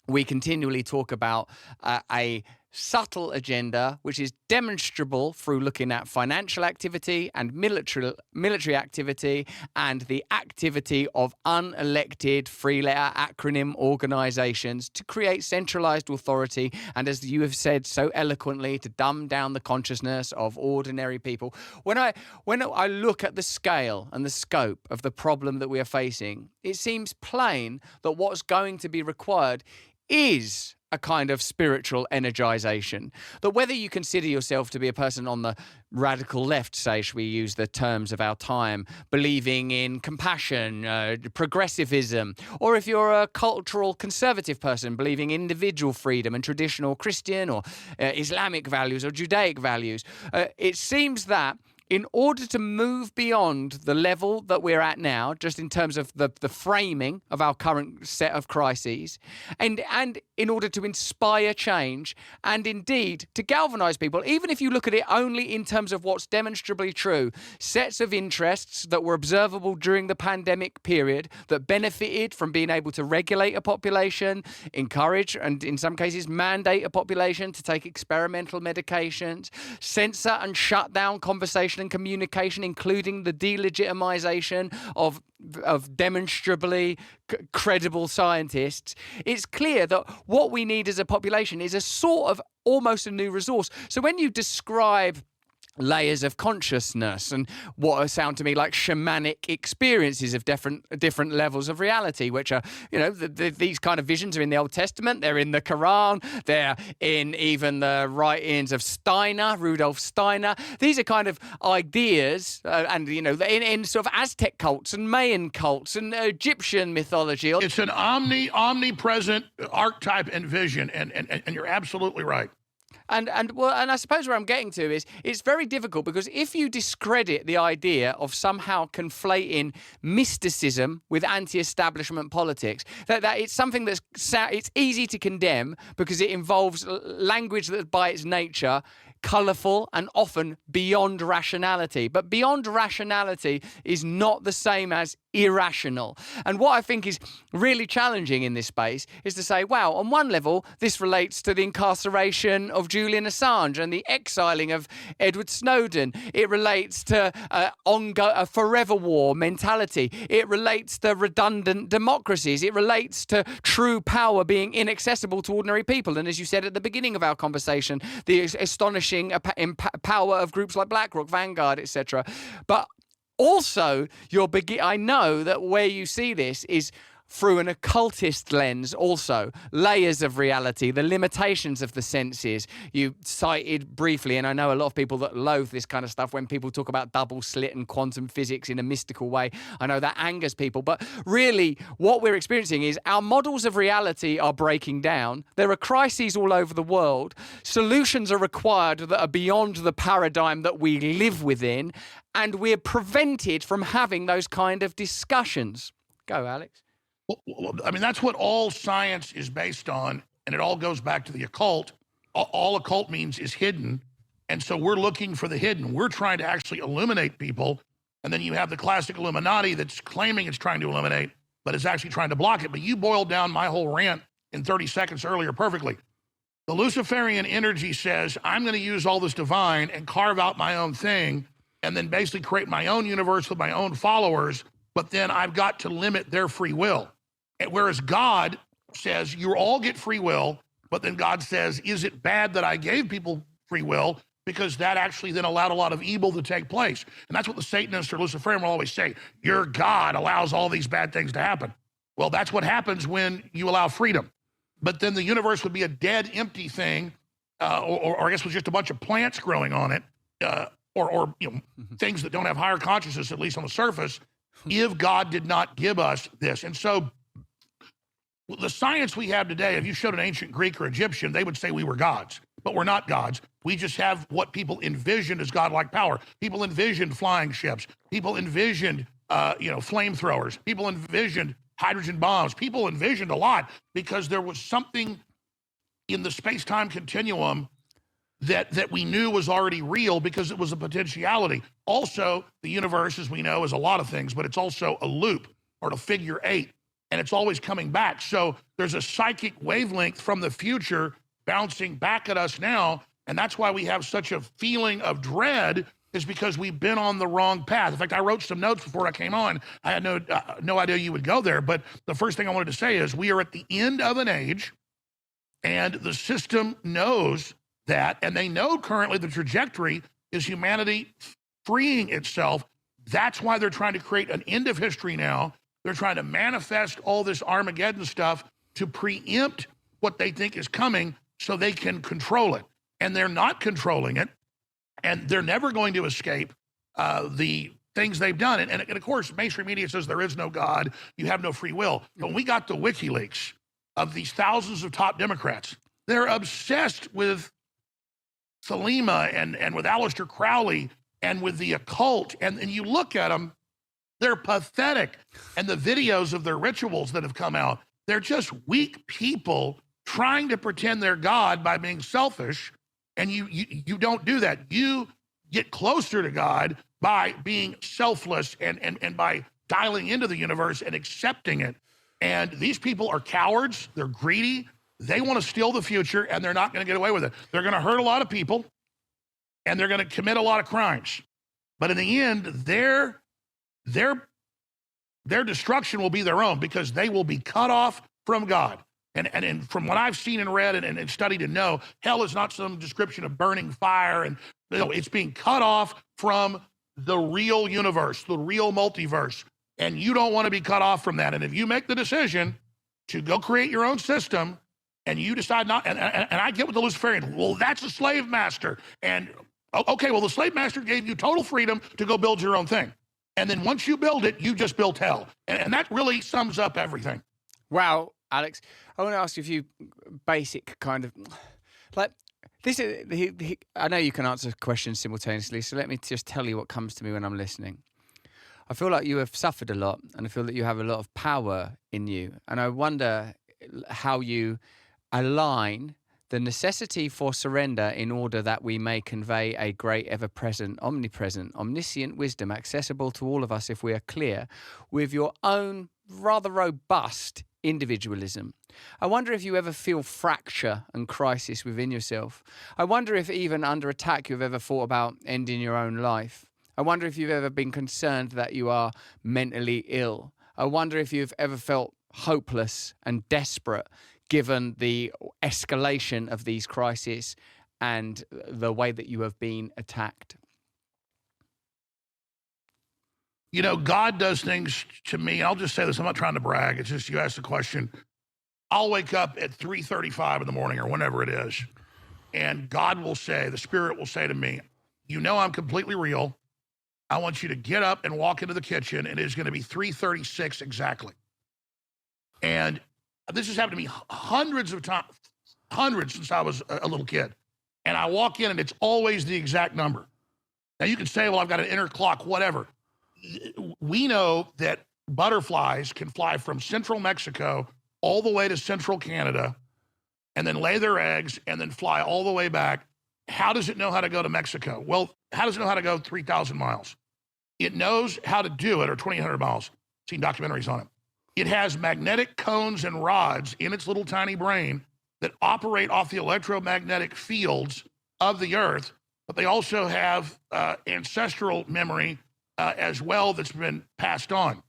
we continually talk about a subtle agenda which is demonstrable through looking at financial activity and military activity and the activity of unelected three-letter acronym organizations to create centralized authority and, as you have said so eloquently, to dumb down the consciousness of ordinary people. When I look at the scale and the scope of the problem that we are facing, it seems plain that what's going to be required is a kind of spiritual energization. That whether you consider yourself to be a person on the radical left, say, should we use the terms of our time, believing in compassion, progressivism, or if you're a cultural conservative person, believing in individual freedom and traditional Christian or Islamic values or Judaic values, it seems that in order to move beyond the level that we're at now, just in terms of the framing of our current set of crises, and in order to inspire change, and indeed to galvanize people, even if you look at it only in terms of what's demonstrably true, sets of interests that were observable during the pandemic period that benefited from being able to regulate a population, encourage, and in some cases mandate a population to take experimental medications, censor and shut down conversation and communication, including the delegitimization of demonstrably credible scientists. It's clear that what we need as a population is a sort of almost a new resource. So when you describe layers of consciousness and what sound to me like shamanic experiences of different levels of reality, which are, these kind of visions are in the Old Testament, they're in the Quran, they're in even the writings of Rudolf Steiner. These are kind of ideas, and in sort of Aztec cults and Mayan cults and Egyptian mythology. It's an omnipresent archetype and vision, and you're absolutely right. And I suppose where I'm getting to is it's very difficult because if you discredit the idea of somehow conflating mysticism with anti-establishment politics, that it's something it's easy to condemn because it involves language that by its nature colourful and often beyond rationality. But beyond rationality is not the same as irrational. And what I think is really challenging in this space is to say, wow, on one level, this relates to the incarceration of Julian Assange and the exiling of Edward Snowden. It relates to a forever war mentality. It relates to redundant democracies. It relates to true power being inaccessible to ordinary people. And as you said at the beginning of our conversation, the astonishing power of groups like BlackRock, Vanguard, etc. But also, I know that where you see this is through an occultist lens also, layers of reality, the limitations of the senses. You cited briefly, and I know a lot of people that loathe this kind of stuff when people talk about double slit and quantum physics in a mystical way. I know that angers people, but really what we're experiencing is our models of reality are breaking down. There are crises all over the world. Solutions are required that are beyond the paradigm that we live within, and we're prevented from having those kind of discussions. Go, Alex. Well, I mean, that's what all science is based on, and it all goes back to the occult. All occult means is hidden, and so we're looking for the hidden. We're trying to actually illuminate people, and then you have the classic Illuminati that's claiming it's trying to illuminate, but is actually trying to block it. But you boiled down my whole rant in 30 seconds earlier perfectly. The Luciferian energy says, I'm going to use all this divine and carve out my own thing, and then basically create my own universe with my own followers, but then I've got to limit their free will. Whereas God says you all get free will, but then God says, is it bad that I gave people free will? Because that actually then allowed a lot of evil to take place. And that's what the Satanists or Luciferian will always say, your God allows all these bad things to happen. Well, that's what happens when you allow freedom. But then the universe would be a dead, empty thing, or I guess with just a bunch of plants growing on it, or things that don't have higher consciousness, at least on the surface, if God did not give us this. And so the science we have today, if you showed an ancient Greek or Egyptian, they would say we were gods, but we're not gods. We just have what people envisioned as godlike power. People envisioned flying ships. People envisioned, flamethrowers. People envisioned hydrogen bombs. People envisioned a lot because there was something in the space-time continuum that we knew was already real because it was a potentiality. Also, the universe, as we know, is a lot of things, but it's also a loop or a figure eight, and it's always coming back. So there's a psychic wavelength from the future bouncing back at us now, and that's why we have such a feeling of dread, is because we've been on the wrong path. In fact, I wrote some notes before I came on. I had no idea you would go there, but the first thing I wanted to say is we are at the end of an age, and the system knows that, and they know currently the trajectory is humanity freeing itself. That's why they're trying to create an end of history now. They're trying to manifest all this Armageddon stuff to preempt what they think is coming so they can control it. And they're not controlling it, and they're never going to escape the things they've done. And of course, mainstream media says there is no God, you have no free will. But when we got the WikiLeaks of these thousands of top Democrats, they're obsessed with Thelema and with Aleister Crowley and with the occult. And you look at them, they're pathetic. And the videos of their rituals that have come out, they're just weak people trying to pretend they're God by being selfish. And you don't do that. You get closer to God by being selfless and by dialing into the universe and accepting it. And these people are cowards. They're greedy. They want to steal the future, and they're not going to get away with it. They're going to hurt a lot of people, and they're going to commit a lot of crimes. But in the end, their destruction will be their own, because they will be cut off from God. And from what I've seen and read and studied and know, hell is not some description of burning fire. And it's being cut off from the real universe, the real multiverse. And you don't want to be cut off from that. And if you make the decision to go create your own system, and you decide not, and I get with the Luciferian, well, that's a slave master. And okay, well, the slave master gave you total freedom to go build your own thing. And then once you build it, you just built hell. And that really sums up everything. Wow, Alex, I want to ask you a few basic kind of, like, this is, I know you can answer questions simultaneously, so let me just tell you what comes to me when I'm listening. I feel like you have suffered a lot, and I feel that you have a lot of power in you. And I wonder how you align the necessity for surrender in order that we may convey a great, ever-present, omnipresent, omniscient wisdom accessible to all of us if we are clear, with your own rather robust individualism. I wonder if you ever feel fracture and crisis within yourself. I wonder if even under attack you've ever thought about ending your own life. I wonder if you've ever been concerned that you are mentally ill. I wonder if you've ever felt hopeless and desperate given the escalation of these crises and the way that you have been attacked. You know, God does things to me. I'll just say this. I'm not trying to brag. It's just you asked the question. I'll wake up at 3:35 in the morning or whenever it is, and God will say, the Spirit will say to me, you know I'm completely real. I want you to get up and walk into the kitchen, and it is going to be 3:36 exactly. And this has happened to me hundreds of times, hundreds since I was a little kid. And I walk in, and it's always the exact number. Now, you can say, well, I've got an inner clock, whatever. We know that butterflies can fly from central Mexico all the way to central Canada and then lay their eggs and then fly all the way back. How does it know how to go to Mexico? Well, how does it know how to go 3,000 miles? It knows how to do it, or 2,800 miles. Seen documentaries on it. It has magnetic cones and rods in its little tiny brain that operate off the electromagnetic fields of the Earth, but they also have ancestral memory as well that's been passed on.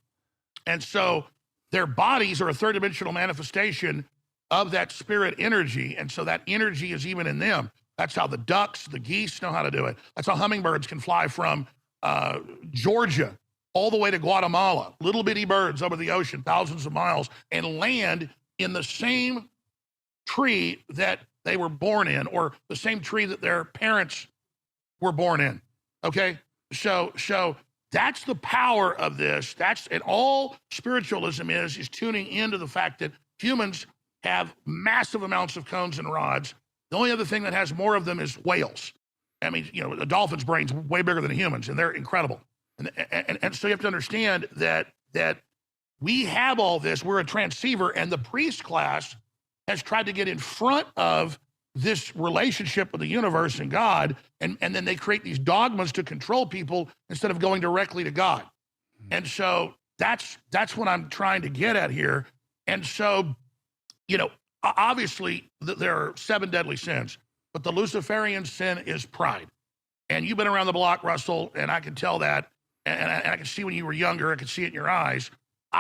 And so their bodies are a third-dimensional manifestation of that spirit energy, and so that energy is even in them. That's how the ducks, the geese know how to do it. That's how hummingbirds can fly from Georgia all the way to Guatemala, little bitty birds over the ocean, thousands of miles, and land in the same tree that they were born in, or the same tree that their parents were born in, okay? So that's the power of this. And all spiritualism is tuning into the fact that Humans have massive amounts of cones and rods. The only other thing that has more of them is whales. I mean, you know, a dolphin's brain's way bigger than a human's, and they're incredible. And so you have to understand that we have all this. We're a transceiver, and the priest class has tried to get in front of this relationship with the universe and God, and then they create these dogmas to control people instead of going directly to God. And so that's what I'm trying to get at here. And so, you know, obviously there are 7 deadly sins, but the Luciferian sin is pride. And you've been around the block, Russell, and I can tell that. And I can see when you were younger, I could see it in your eyes.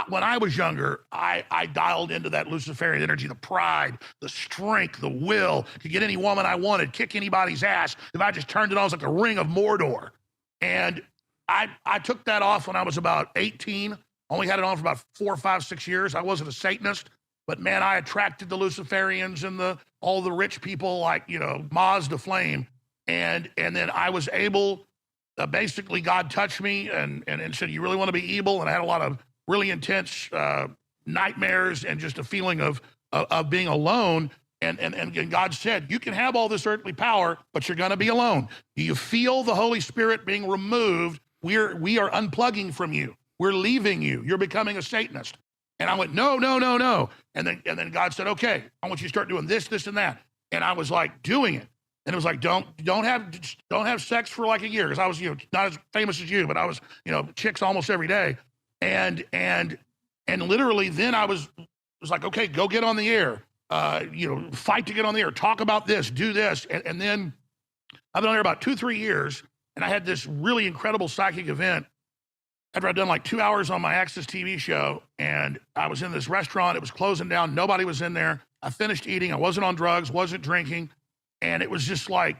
When I was younger, I dialed into that Luciferian energy, the pride, the strength, the will to get any woman I wanted, kick anybody's ass. If I just turned it on, it was like a ring of Mordor. And I took that off when I was about 18. Only had it on for about 4, 5, 6 years. I wasn't a Satanist, but man, I attracted the Luciferians and all the rich people like, you know, Maz the Flame. And then I was able, basically God touched me and said, you really want to be evil? And I had a lot of really intense nightmares and just a feeling of being alone. And God said, you can have all this earthly power, but you're going to be alone. Do you feel the Holy Spirit being removed? We are unplugging from you. We're leaving you. You're becoming a Satanist. And I went, no. And then God said, okay, I want you to start doing this, this, and that. And I was like doing it. And it was like, don't have sex for like a year. Cause I was, you know, not as famous as you, but I was, you know, chicks almost every day. And literally then I was like, okay, go get on the air, you know, fight to get on the air, talk about this, do this. And then I've been on there about 2-3 years. And I had this really incredible psychic event after I'd done like 2 hours on my Access TV show. And I was in this restaurant, it was closing down. Nobody was in there. I finished eating. I wasn't on drugs, wasn't drinking. And it was just like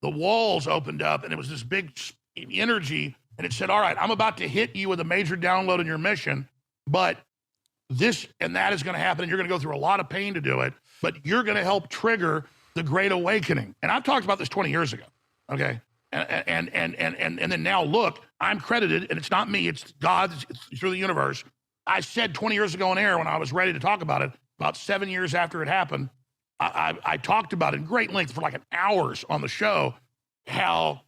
the walls opened up and it was this big energy. And it said, all right, I'm about to hit you with a major download in your mission, but this and that is going to happen. And you're going to go through a lot of pain to do it, but you're going to help trigger the Great Awakening. And I've talked about this 20 years ago. Okay. And then now look, I'm credited, and it's not me, it's God, it's through the universe. I said 20 years ago on air when I was ready to talk about it, about 7 years after it happened, I talked about it in great length for like an hours on the show, how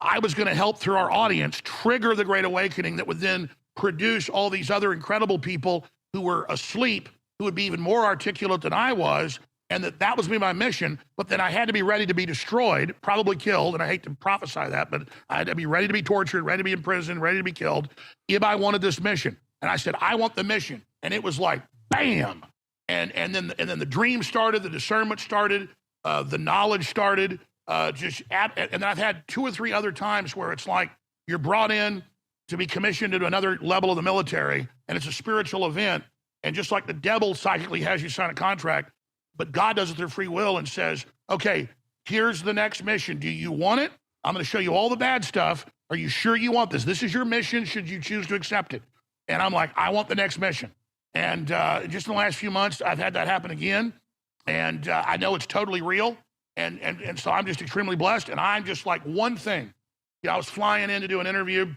I was going to help through our audience trigger the Great Awakening that would then produce all these other incredible people who were asleep, who would be even more articulate than I was, and that was my mission. But then I had to be ready to be destroyed, probably killed, and I hate to prophesy that, but I had to be ready to be tortured, ready to be in prison, ready to be killed if I wanted this mission. And I said, I want the mission. And it was like, bam. And then the dream started, the discernment started, the knowledge started, and then I've had 2 or 3 other times where it's like you're brought in to be commissioned to another level of the military, and it's a spiritual event. And just like the devil psychically has you sign a contract, but God does it through free will and says, okay, here's the next mission. Do you want it? I'm going to show you all the bad stuff. Are you sure you want this? This is your mission, should you choose to accept it. And I'm like, I want the next mission. And just in the last few months, I've had that happen again. And I know it's totally real. And so I'm just extremely blessed. And I'm just like one thing. You know, I was flying in to do an interview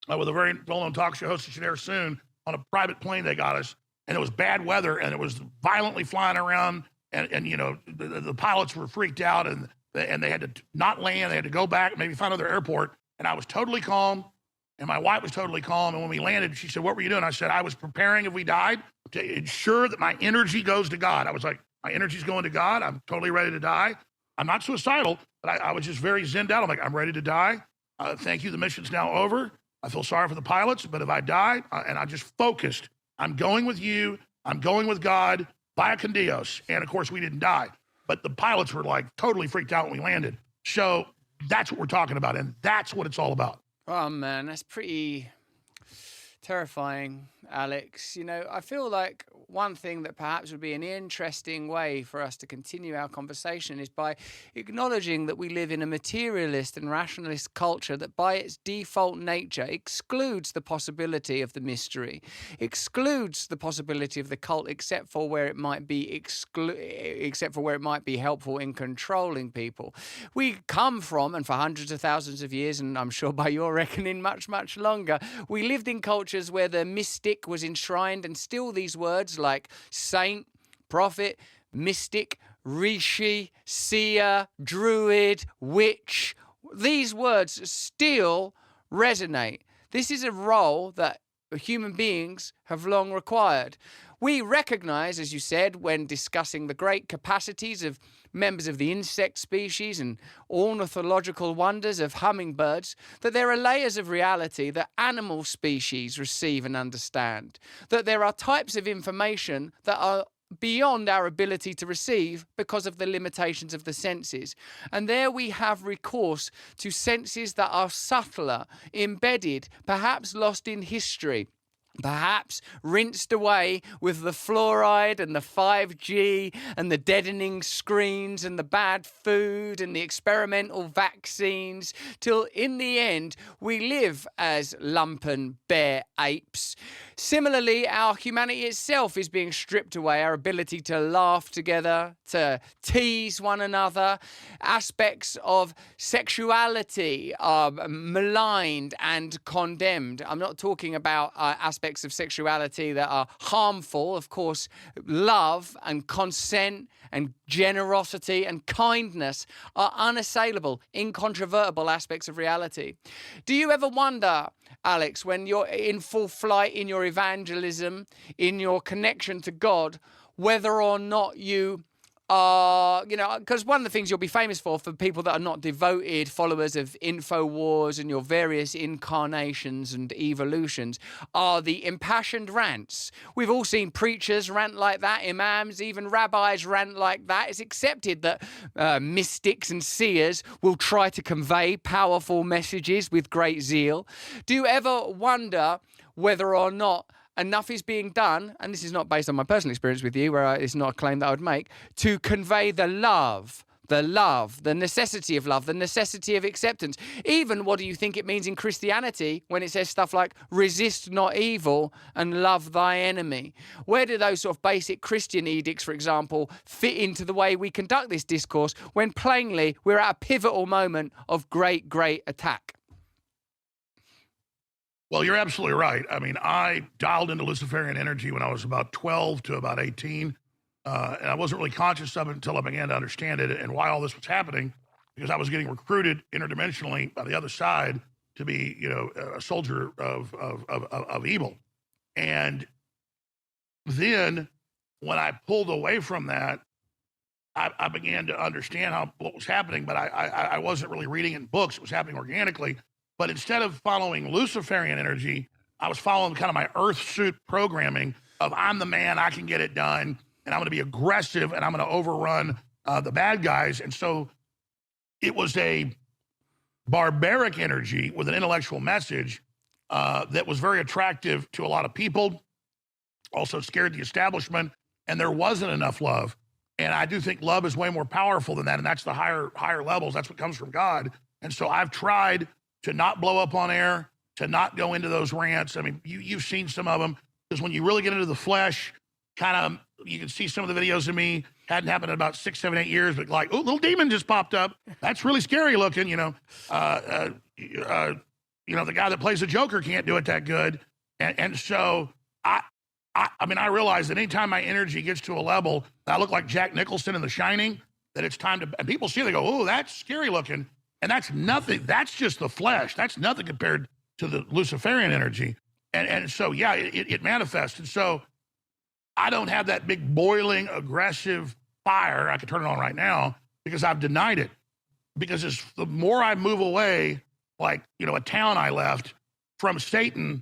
with a very well-known talk show host that should air soon on a private plane they got us. And it was bad weather, and it was violently flying around. And you know, the pilots were freaked out, and they had to not land. They had to go back, maybe find another airport. And I was totally calm. And my wife was totally calm. And when we landed, she said, what were you doing? I said, I was preparing if we died to ensure that my energy goes to God. I was like, my energy's going to God. I'm totally ready to die. I'm not suicidal, but I was just very zenned out. I'm like, I'm ready to die. Thank you. The mission's now over. I feel sorry for the pilots, but if I die, and I just focused, I'm going with you. I'm going with God, via con Dios. And of course, we didn't die. But the pilots were like totally freaked out when we landed. So that's what we're talking about. And that's what it's all about. Oh, man, that's pretty terrifying, Alex. You know, I feel like one thing that perhaps would be an interesting way for us to continue our conversation is by acknowledging that we live in a materialist and rationalist culture that by its default nature excludes the possibility of the mystery, excludes the possibility of the cult, except for where it might be helpful in controlling people. We come from, and for hundreds of thousands of years, and I'm sure by your reckoning much, much longer, we lived in cultures where the mystic was enshrined, and still these words like saint, prophet, mystic, rishi, seer, druid, witch. These words still resonate. This is a role that human beings have long required. We recognize, as you said, when discussing the great capacities of members of the insect species and ornithological wonders of hummingbirds, that there are layers of reality that animal species receive and understand, that there are types of information that are beyond our ability to receive because of the limitations of the senses. And there we have recourse to senses that are subtler, embedded, perhaps lost in history, perhaps rinsed away with the fluoride and the 5G and the deadening screens and the bad food and the experimental vaccines, till in the end we live as lumpen bare apes. Similarly, our humanity itself is being stripped away, our ability to laugh together, to tease one another. Aspects of sexuality are maligned and condemned. I'm not talking about aspects of sexuality that are harmful. Of course, love and consent and generosity and kindness are unassailable, incontrovertible aspects of reality. Do you ever wonder, Alex, when you're in full flight in your evangelism, in your connection to God, whether or not you are, because one of the things you'll be famous for people that are not devoted followers of InfoWars and your various incarnations and evolutions, are the impassioned rants. We've all seen preachers rant like that, imams, even rabbis rant like that. It's accepted that mystics and seers will try to convey powerful messages with great zeal. Do you ever wonder whether or not enough is being done, and this is not based on my personal experience with you, where it's not a claim that I would make, to convey the necessity of love, the necessity of acceptance? Even what do you think it means in Christianity when it says stuff like resist not evil and love thy enemy? Where do those sort of basic Christian edicts, for example, fit into the way we conduct this discourse when plainly we're at a pivotal moment of great, great attack? Well, you're absolutely right. I mean, I dialed into Luciferian energy when I was about 12 to about 18. And I wasn't really conscious of it until I began to understand it and why all this was happening, because I was getting recruited interdimensionally by the other side to be, a soldier of evil. And then when I pulled away from that, I began to understand what was happening, but I wasn't really reading it in books. It was happening organically. But instead of following Luciferian energy, I was following kind of my Earth suit programming of I'm the man, I can get it done, and I'm going to be aggressive, and I'm going to overrun the bad guys. And so it was a barbaric energy with an intellectual message that was very attractive to a lot of people, also scared the establishment, and there wasn't enough love. And I do think love is way more powerful than that, and that's the higher levels. That's what comes from God. And so I've tried to not blow up on air, to not go into those rants. I mean, you've seen some of them, because when you really get into the flesh, you can see some of the videos of me, hadn't happened in about 6, 7, 8 years, but like, oh, little demon just popped up. That's really scary looking, the guy that plays the Joker can't do it that good. And so I realize that anytime my energy gets to a level that I look like Jack Nicholson in The Shining, that it's time to, and people see it, they go, oh, that's scary looking. And that's nothing. That's just the flesh. That's nothing compared to the Luciferian energy. And so, yeah, it manifests. And so I don't have that big boiling, aggressive fire. I could turn it on right now because I've denied it. Because the more I move away, like, a town I left from Satan,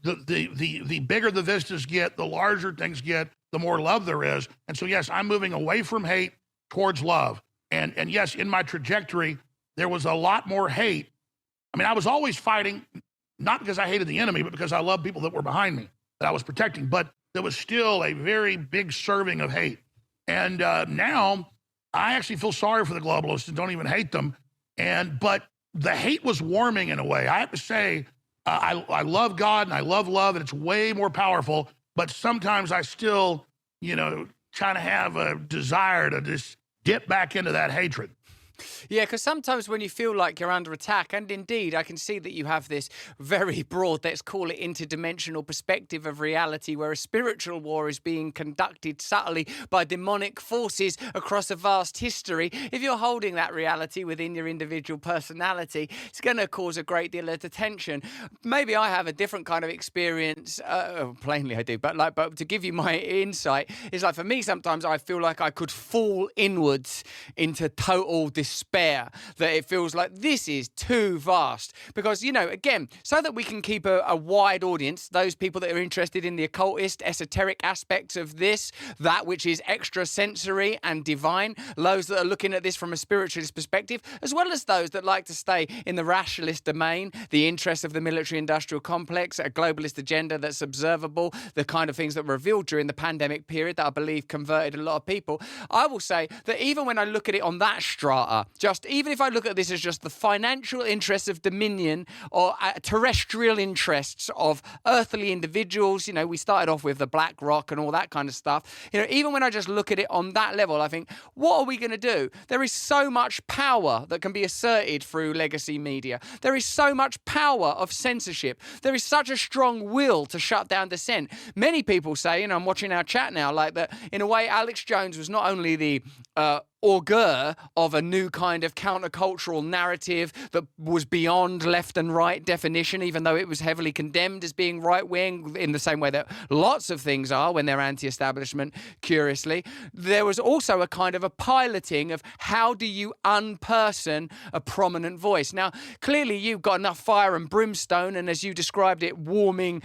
the bigger the vistas get, the larger things get, the more love there is. And so, yes, I'm moving away from hate towards love. And yes, in my trajectory, there was a lot more hate. I mean, I was always fighting, not because I hated the enemy, but because I loved people that were behind me, that I was protecting. But there was still a very big serving of hate. And now I actually feel sorry for the globalists and don't even hate them. But the hate was warming in a way. I have to say, I love God and I love love, and it's way more powerful. But sometimes I still, kind of have a desire to just dip back into that hatred. Yeah, because sometimes when you feel like you're under attack, and indeed I can see that you have this very broad, let's call it interdimensional perspective of reality, where a spiritual war is being conducted subtly by demonic forces across a vast history. If you're holding that reality within your individual personality, it's going to cause a great deal of tension. Maybe I have a different kind of experience. Plainly I do, but to give you my insight, it's like for me sometimes I feel like I could fall inwards into total despair, that it feels like this is too vast. Because, again, so that we can keep a wide audience, those people that are interested in the occultist, esoteric aspects of this, that which is extrasensory and divine, those that are looking at this from a spiritualist perspective, as well as those that like to stay in the rationalist domain, the interests of the military-industrial complex, a globalist agenda that's observable, the kind of things that were revealed during the pandemic period that I believe converted a lot of people. I will say that even when I look at it on that strata, even if I look at this as just the financial interests of dominion or terrestrial interests of earthly individuals, we started off with the Black Rock and all that kind of stuff. Even when I just look at it on that level, I think, what are we going to do? There is so much power that can be asserted through legacy media. There is so much power of censorship. There is such a strong will to shut down dissent. Many people say, I'm watching our chat now, like that in a way Alex Jones was not only the augur of a new kind of countercultural narrative that was beyond left and right definition, even though it was heavily condemned as being right-wing in the same way that lots of things are when they're anti-establishment, curiously. There was also a kind of a piloting of how do you unperson a prominent voice. Now, clearly you've got enough fire and brimstone and, as you described it, warming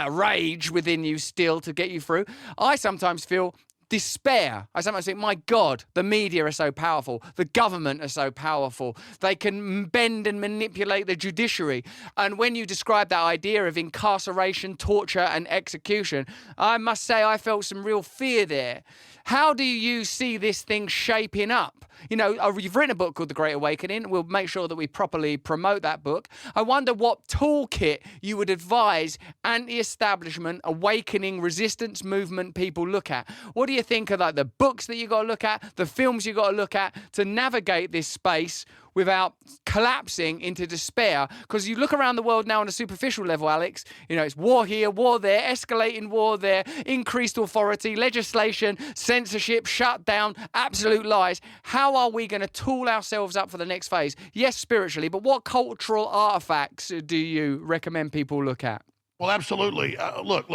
rage within you still to get you through. I sometimes feel despair. I sometimes think, my God, the media are so powerful. The government are so powerful. They can bend and manipulate the judiciary. And when you describe that idea of incarceration, torture, and execution, I must say I felt some real fear there. How do you see this thing shaping up? You've written a book called The Great Awakening. We'll make sure that we properly promote that book. I wonder what toolkit you would advise anti-establishment, awakening, resistance movement people look at. What do you think of the books that you got to look at, the films you got to look at to navigate this space without collapsing into despair? Because you look around the world now on a superficial level, Alex, it's war here, war there, escalating war there, increased authority, legislation, censorship, shutdown, absolute lies. How are we going to tool ourselves up for the next phase? Yes, spiritually, but what cultural artifacts do you recommend people look at? Well, absolutely. Look.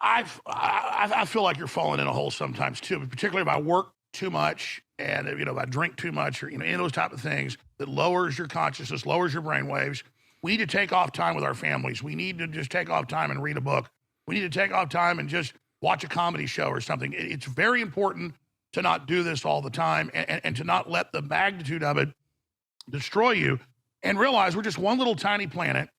I feel like you're falling in a hole sometimes too, particularly if I work too much and if I drink too much or any of those type of things that lowers your consciousness, lowers your brain waves. We need to take off time with our families. We need to just take off time and read a book. We need to take off time and just watch a comedy show or something. It's very important to not do this all the time and to not let the magnitude of it destroy you, and realize we're just one little tiny planet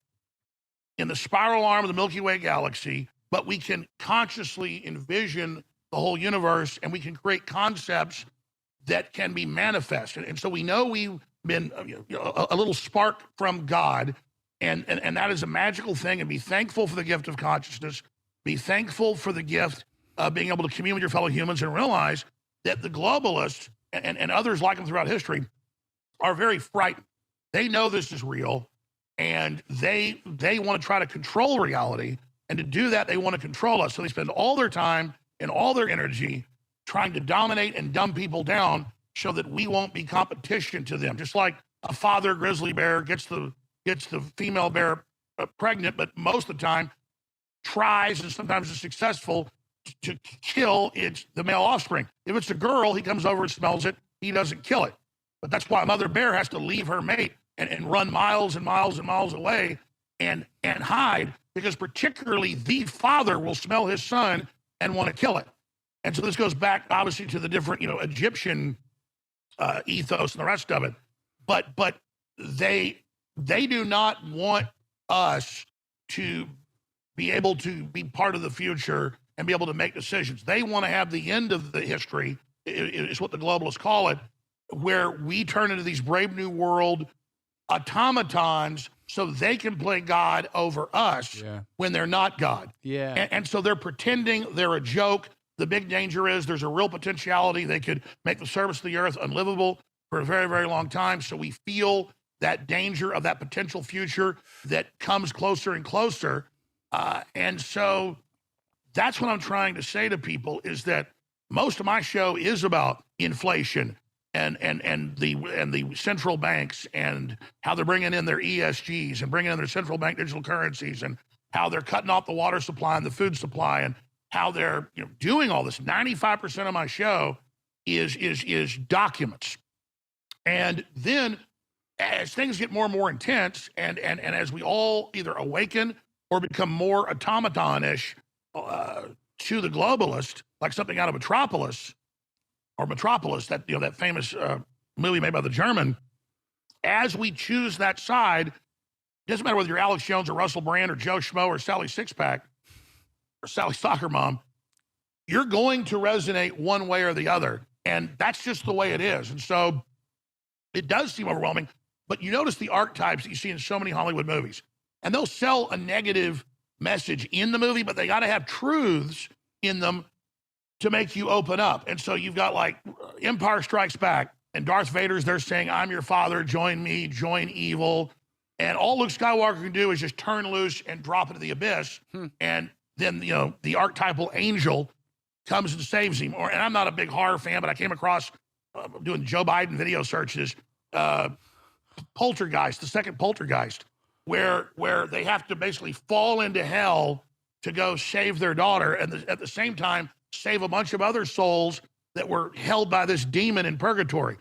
in the spiral arm of the Milky Way galaxy, but we can consciously envision the whole universe and we can create concepts that can be manifest. And so we know we've been a little spark from God, and that is a magical thing. And be thankful for the gift of consciousness. Be thankful for the gift of being able to commune with your fellow humans, and realize that the globalists and others like them throughout history are very frightened. They know this is real, and they want to try to control reality. And to do that, they want to control us. So they spend all their time and all their energy trying to dominate and dumb people down so that we won't be competition to them. Just like a father grizzly bear gets the female bear pregnant, but most of the time tries and sometimes is successful to kill the male offspring. If it's a girl, he comes over and smells it. He doesn't kill it. But that's why a mother bear has to leave her mate and run miles and miles and miles away and hide, because particularly the father will smell his son and want to kill it. And so this goes back, obviously, to the different, Egyptian ethos and the rest of it. But they do not want us to be able to be part of the future and be able to make decisions. They want to have the end of the history, is what the globalists call it, where we turn into these brave new world automatons so they can play God over us when they're not God. Yeah. And so they're pretending they're a joke. The big danger is there's a real potentiality. They could make the surface of the earth unlivable. for a very, very long time. So we feel that danger of that potential future that comes closer and closer. And so that's what I'm trying to say to people is that most of my show is about inflation and the central banks and how they're bringing in their ESGs and bringing in their central bank digital currencies and how they're cutting off the water supply and the food supply and how they're doing all this. 95% of my show is documents. And then as things get more and more intense and as we all either awaken or become more automaton-ish to the globalist, like something out of Metropolis, that that famous movie made by the German, as we choose that side, doesn't matter whether you're Alex Jones or Russell Brand or Joe Schmo or Sally Sixpack or Sally Soccer Mom, you're going to resonate one way or the other. And that's just the way it is. And so it does seem overwhelming, but you notice the archetypes that you see in so many Hollywood movies. And they'll sell a negative message in the movie, but they got to have truths in them to make you open up. And so you've got like Empire Strikes Back and Darth Vader's there saying, I'm your father, join me, join evil. And all Luke Skywalker can do is just turn loose and drop into the abyss. And then, the archetypal angel comes and saves him. And I'm not a big horror fan, but I came across doing Joe Biden video searches, Poltergeist, the second Poltergeist, where they have to basically fall into hell to go save their daughter and at the same time save a bunch of other souls that were held by this demon in purgatory.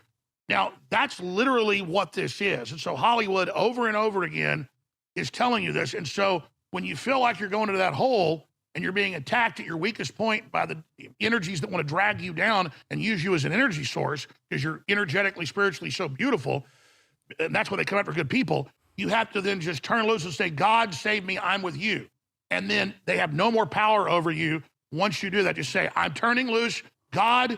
Now, that's literally what this is. And so Hollywood over and over again is telling you this. And so when you feel like you're going into that hole and you're being attacked at your weakest point by the energies that want to drag you down and use you as an energy source because you're energetically, spiritually so beautiful, and that's why they come after good people, you have to then just turn loose and say, God, save me, I'm with you. And then they have no more power over you once you do that. Just say, I'm turning loose. God,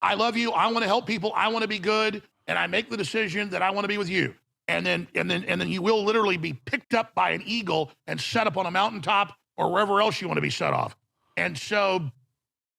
I love you. I want to help people. I want to be good. And I make the decision that I want to be with you. And then you will literally be picked up by an eagle and set up on a mountaintop or wherever else you want to be set off. And so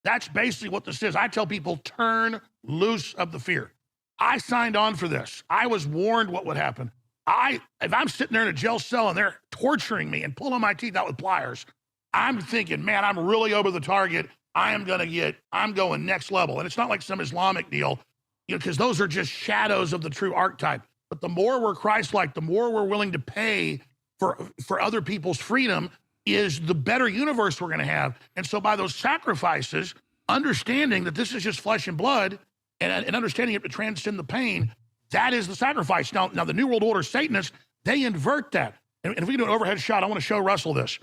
that's basically what this is. I tell people, turn loose of the fear. I signed on for this. I was warned what would happen. If I'm sitting there in a jail cell and they're torturing me and pulling my teeth out with pliers, I'm thinking, man, I'm really over the target. I'm going next level. And it's not like some Islamic deal, because those are just shadows of the true archetype. But the more we're Christ-like, the more we're willing to pay for other people's freedom is the better universe we're going to have. And so by those sacrifices, understanding that this is just flesh and blood and understanding it to transcend the pain, that is the sacrifice. Now the New World Order Satanists, they invert that. And if we can do an overhead shot, I want to show Russell this.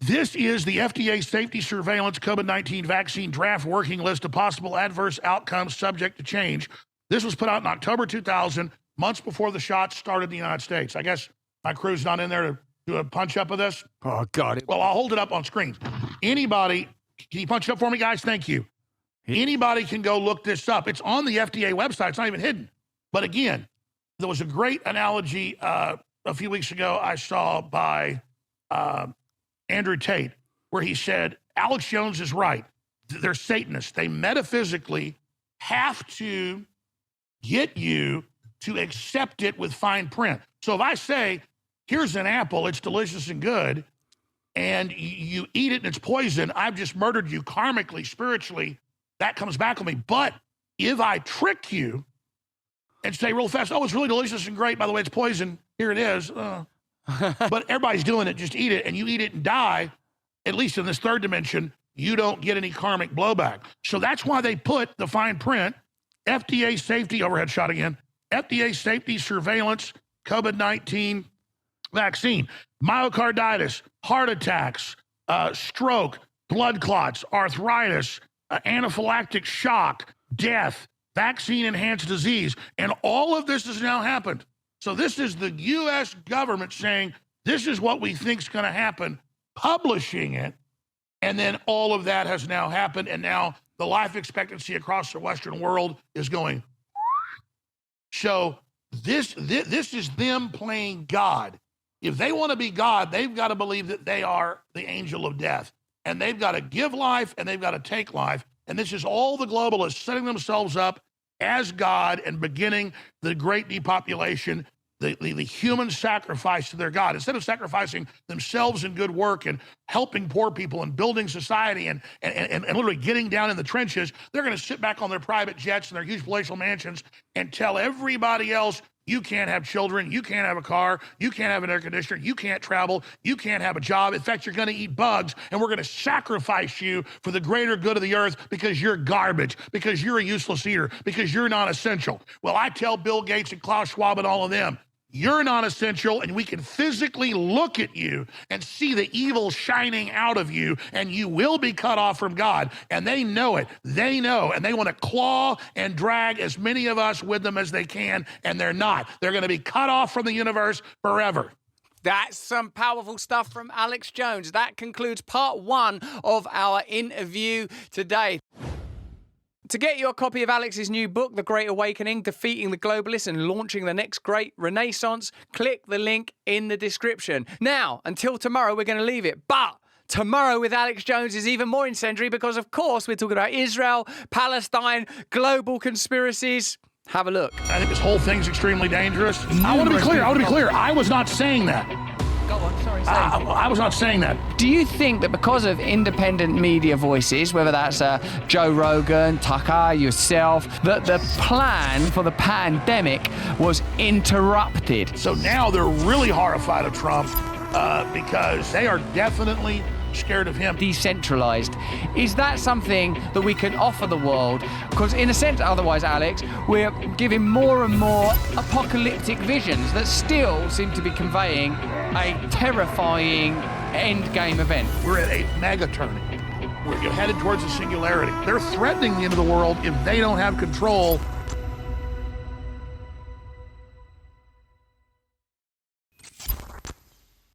This is the FDA safety surveillance COVID-19 vaccine draft working list of possible adverse outcomes subject to change. This was put out in October 2000, months before the shots started in the United States. I guess my crew's not in there to do a punch up of this. Oh, God. Well, I'll hold it up on screen. Anybody, can you punch it up for me, guys? Thank you. Anybody can go look this up. It's on the FDA website. It's not even hidden. But again, there was a great analogy a few weeks ago I saw by Andrew Tate, where he said, Alex Jones is right. They're Satanists. They metaphysically have to get you to accept it with fine print. So if I say, here's an apple, it's delicious and good, and you eat it and it's poison, I've just murdered you karmically, spiritually, that comes back on me. But if I trick you and say real fast, oh, it's really delicious and great, by the way, it's poison, here it is, but everybody's doing it, just eat it, and you eat it and die, at least in this third dimension, you don't get any karmic blowback. So that's why they put the fine print, FDA safety, overhead shot again, FDA safety surveillance, COVID-19 vaccine, myocarditis, heart attacks, stroke, blood clots, arthritis, anaphylactic shock, death, vaccine-enhanced disease, and all of this has now happened. So this is the U.S. government saying, this is what we think is going to happen, publishing it, and then all of that has now happened, and now the life expectancy across the Western world is going. So this is them playing God. If they want to be God, they've got to believe that they are the angel of death, and they've got to give life, and they've got to take life, and this is all the globalists setting themselves up as God and beginning the great depopulation, the human sacrifice to their God. Instead of sacrificing themselves in good work and helping poor people and building society and literally getting down in the trenches, they're going to sit back on their private jets and their huge palatial mansions and tell everybody else, you can't have children, you can't have a car, you can't have an air conditioner, you can't travel, you can't have a job. In fact, you're going to eat bugs, and we're going to sacrifice you for the greater good of the earth because you're garbage, because you're a useless eater, because you're not essential. Well, I tell Bill Gates and Klaus Schwab and all of them, you're not essential, and we can physically look at you and see the evil shining out of you, and you will be cut off from God. And they know it. They know, and they want to claw and drag as many of us with them as they can, and they're not. They're going to be cut off from the universe forever. That's some powerful stuff from Alex Jones. That concludes part 1 of our interview today. To get your copy of Alex's new book, The Great Awakening, Defeating the Globalists and Launching the Next Great Renaissance, click the link in the description. Now, until tomorrow, we're going to leave it. But tomorrow with Alex Jones is even more incendiary because, of course, we're talking about Israel, Palestine, global conspiracies. Have a look. I think this whole thing's extremely dangerous. I want to be clear. I was not saying that. Go on, sorry. I was not saying that. Do you think that because of independent media voices, whether that's Joe Rogan, Tucker, yourself, that the plan for the pandemic was interrupted? So now they're really horrified of Trump because they are definitely scared of him. Decentralized. Is that something that we can offer the world? Because in a sense, otherwise, Alex, we're giving more and more apocalyptic visions that still seem to be conveying a terrifying endgame event. We're at a mega turning. We're headed towards a singularity. They're threatening the end of the world if they don't have control.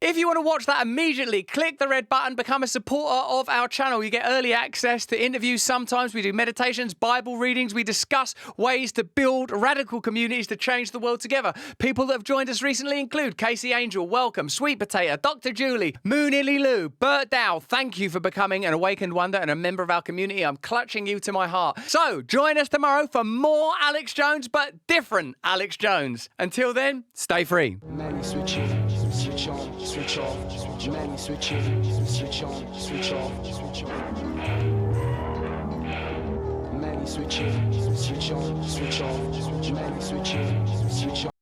If you want to watch that immediately, click the red button, become a supporter of our channel. You get early access to interviews. Sometimes we do meditations, Bible readings. We discuss ways to build radical communities to change the world together. People that have joined us recently include Casey Angel, welcome, Sweet Potato, Dr. Julie, Moon Illy Lou, Bert Dow. Thank you for becoming an awakened wonder and a member of our community. I'm clutching you to my heart. So join us tomorrow for more Alex Jones, but different Alex Jones. Until then, stay free. Many switch on, switch off, many switch in, switch on, switch off, switch on. Many switch in, switch on, switch off, many switch in, switch on.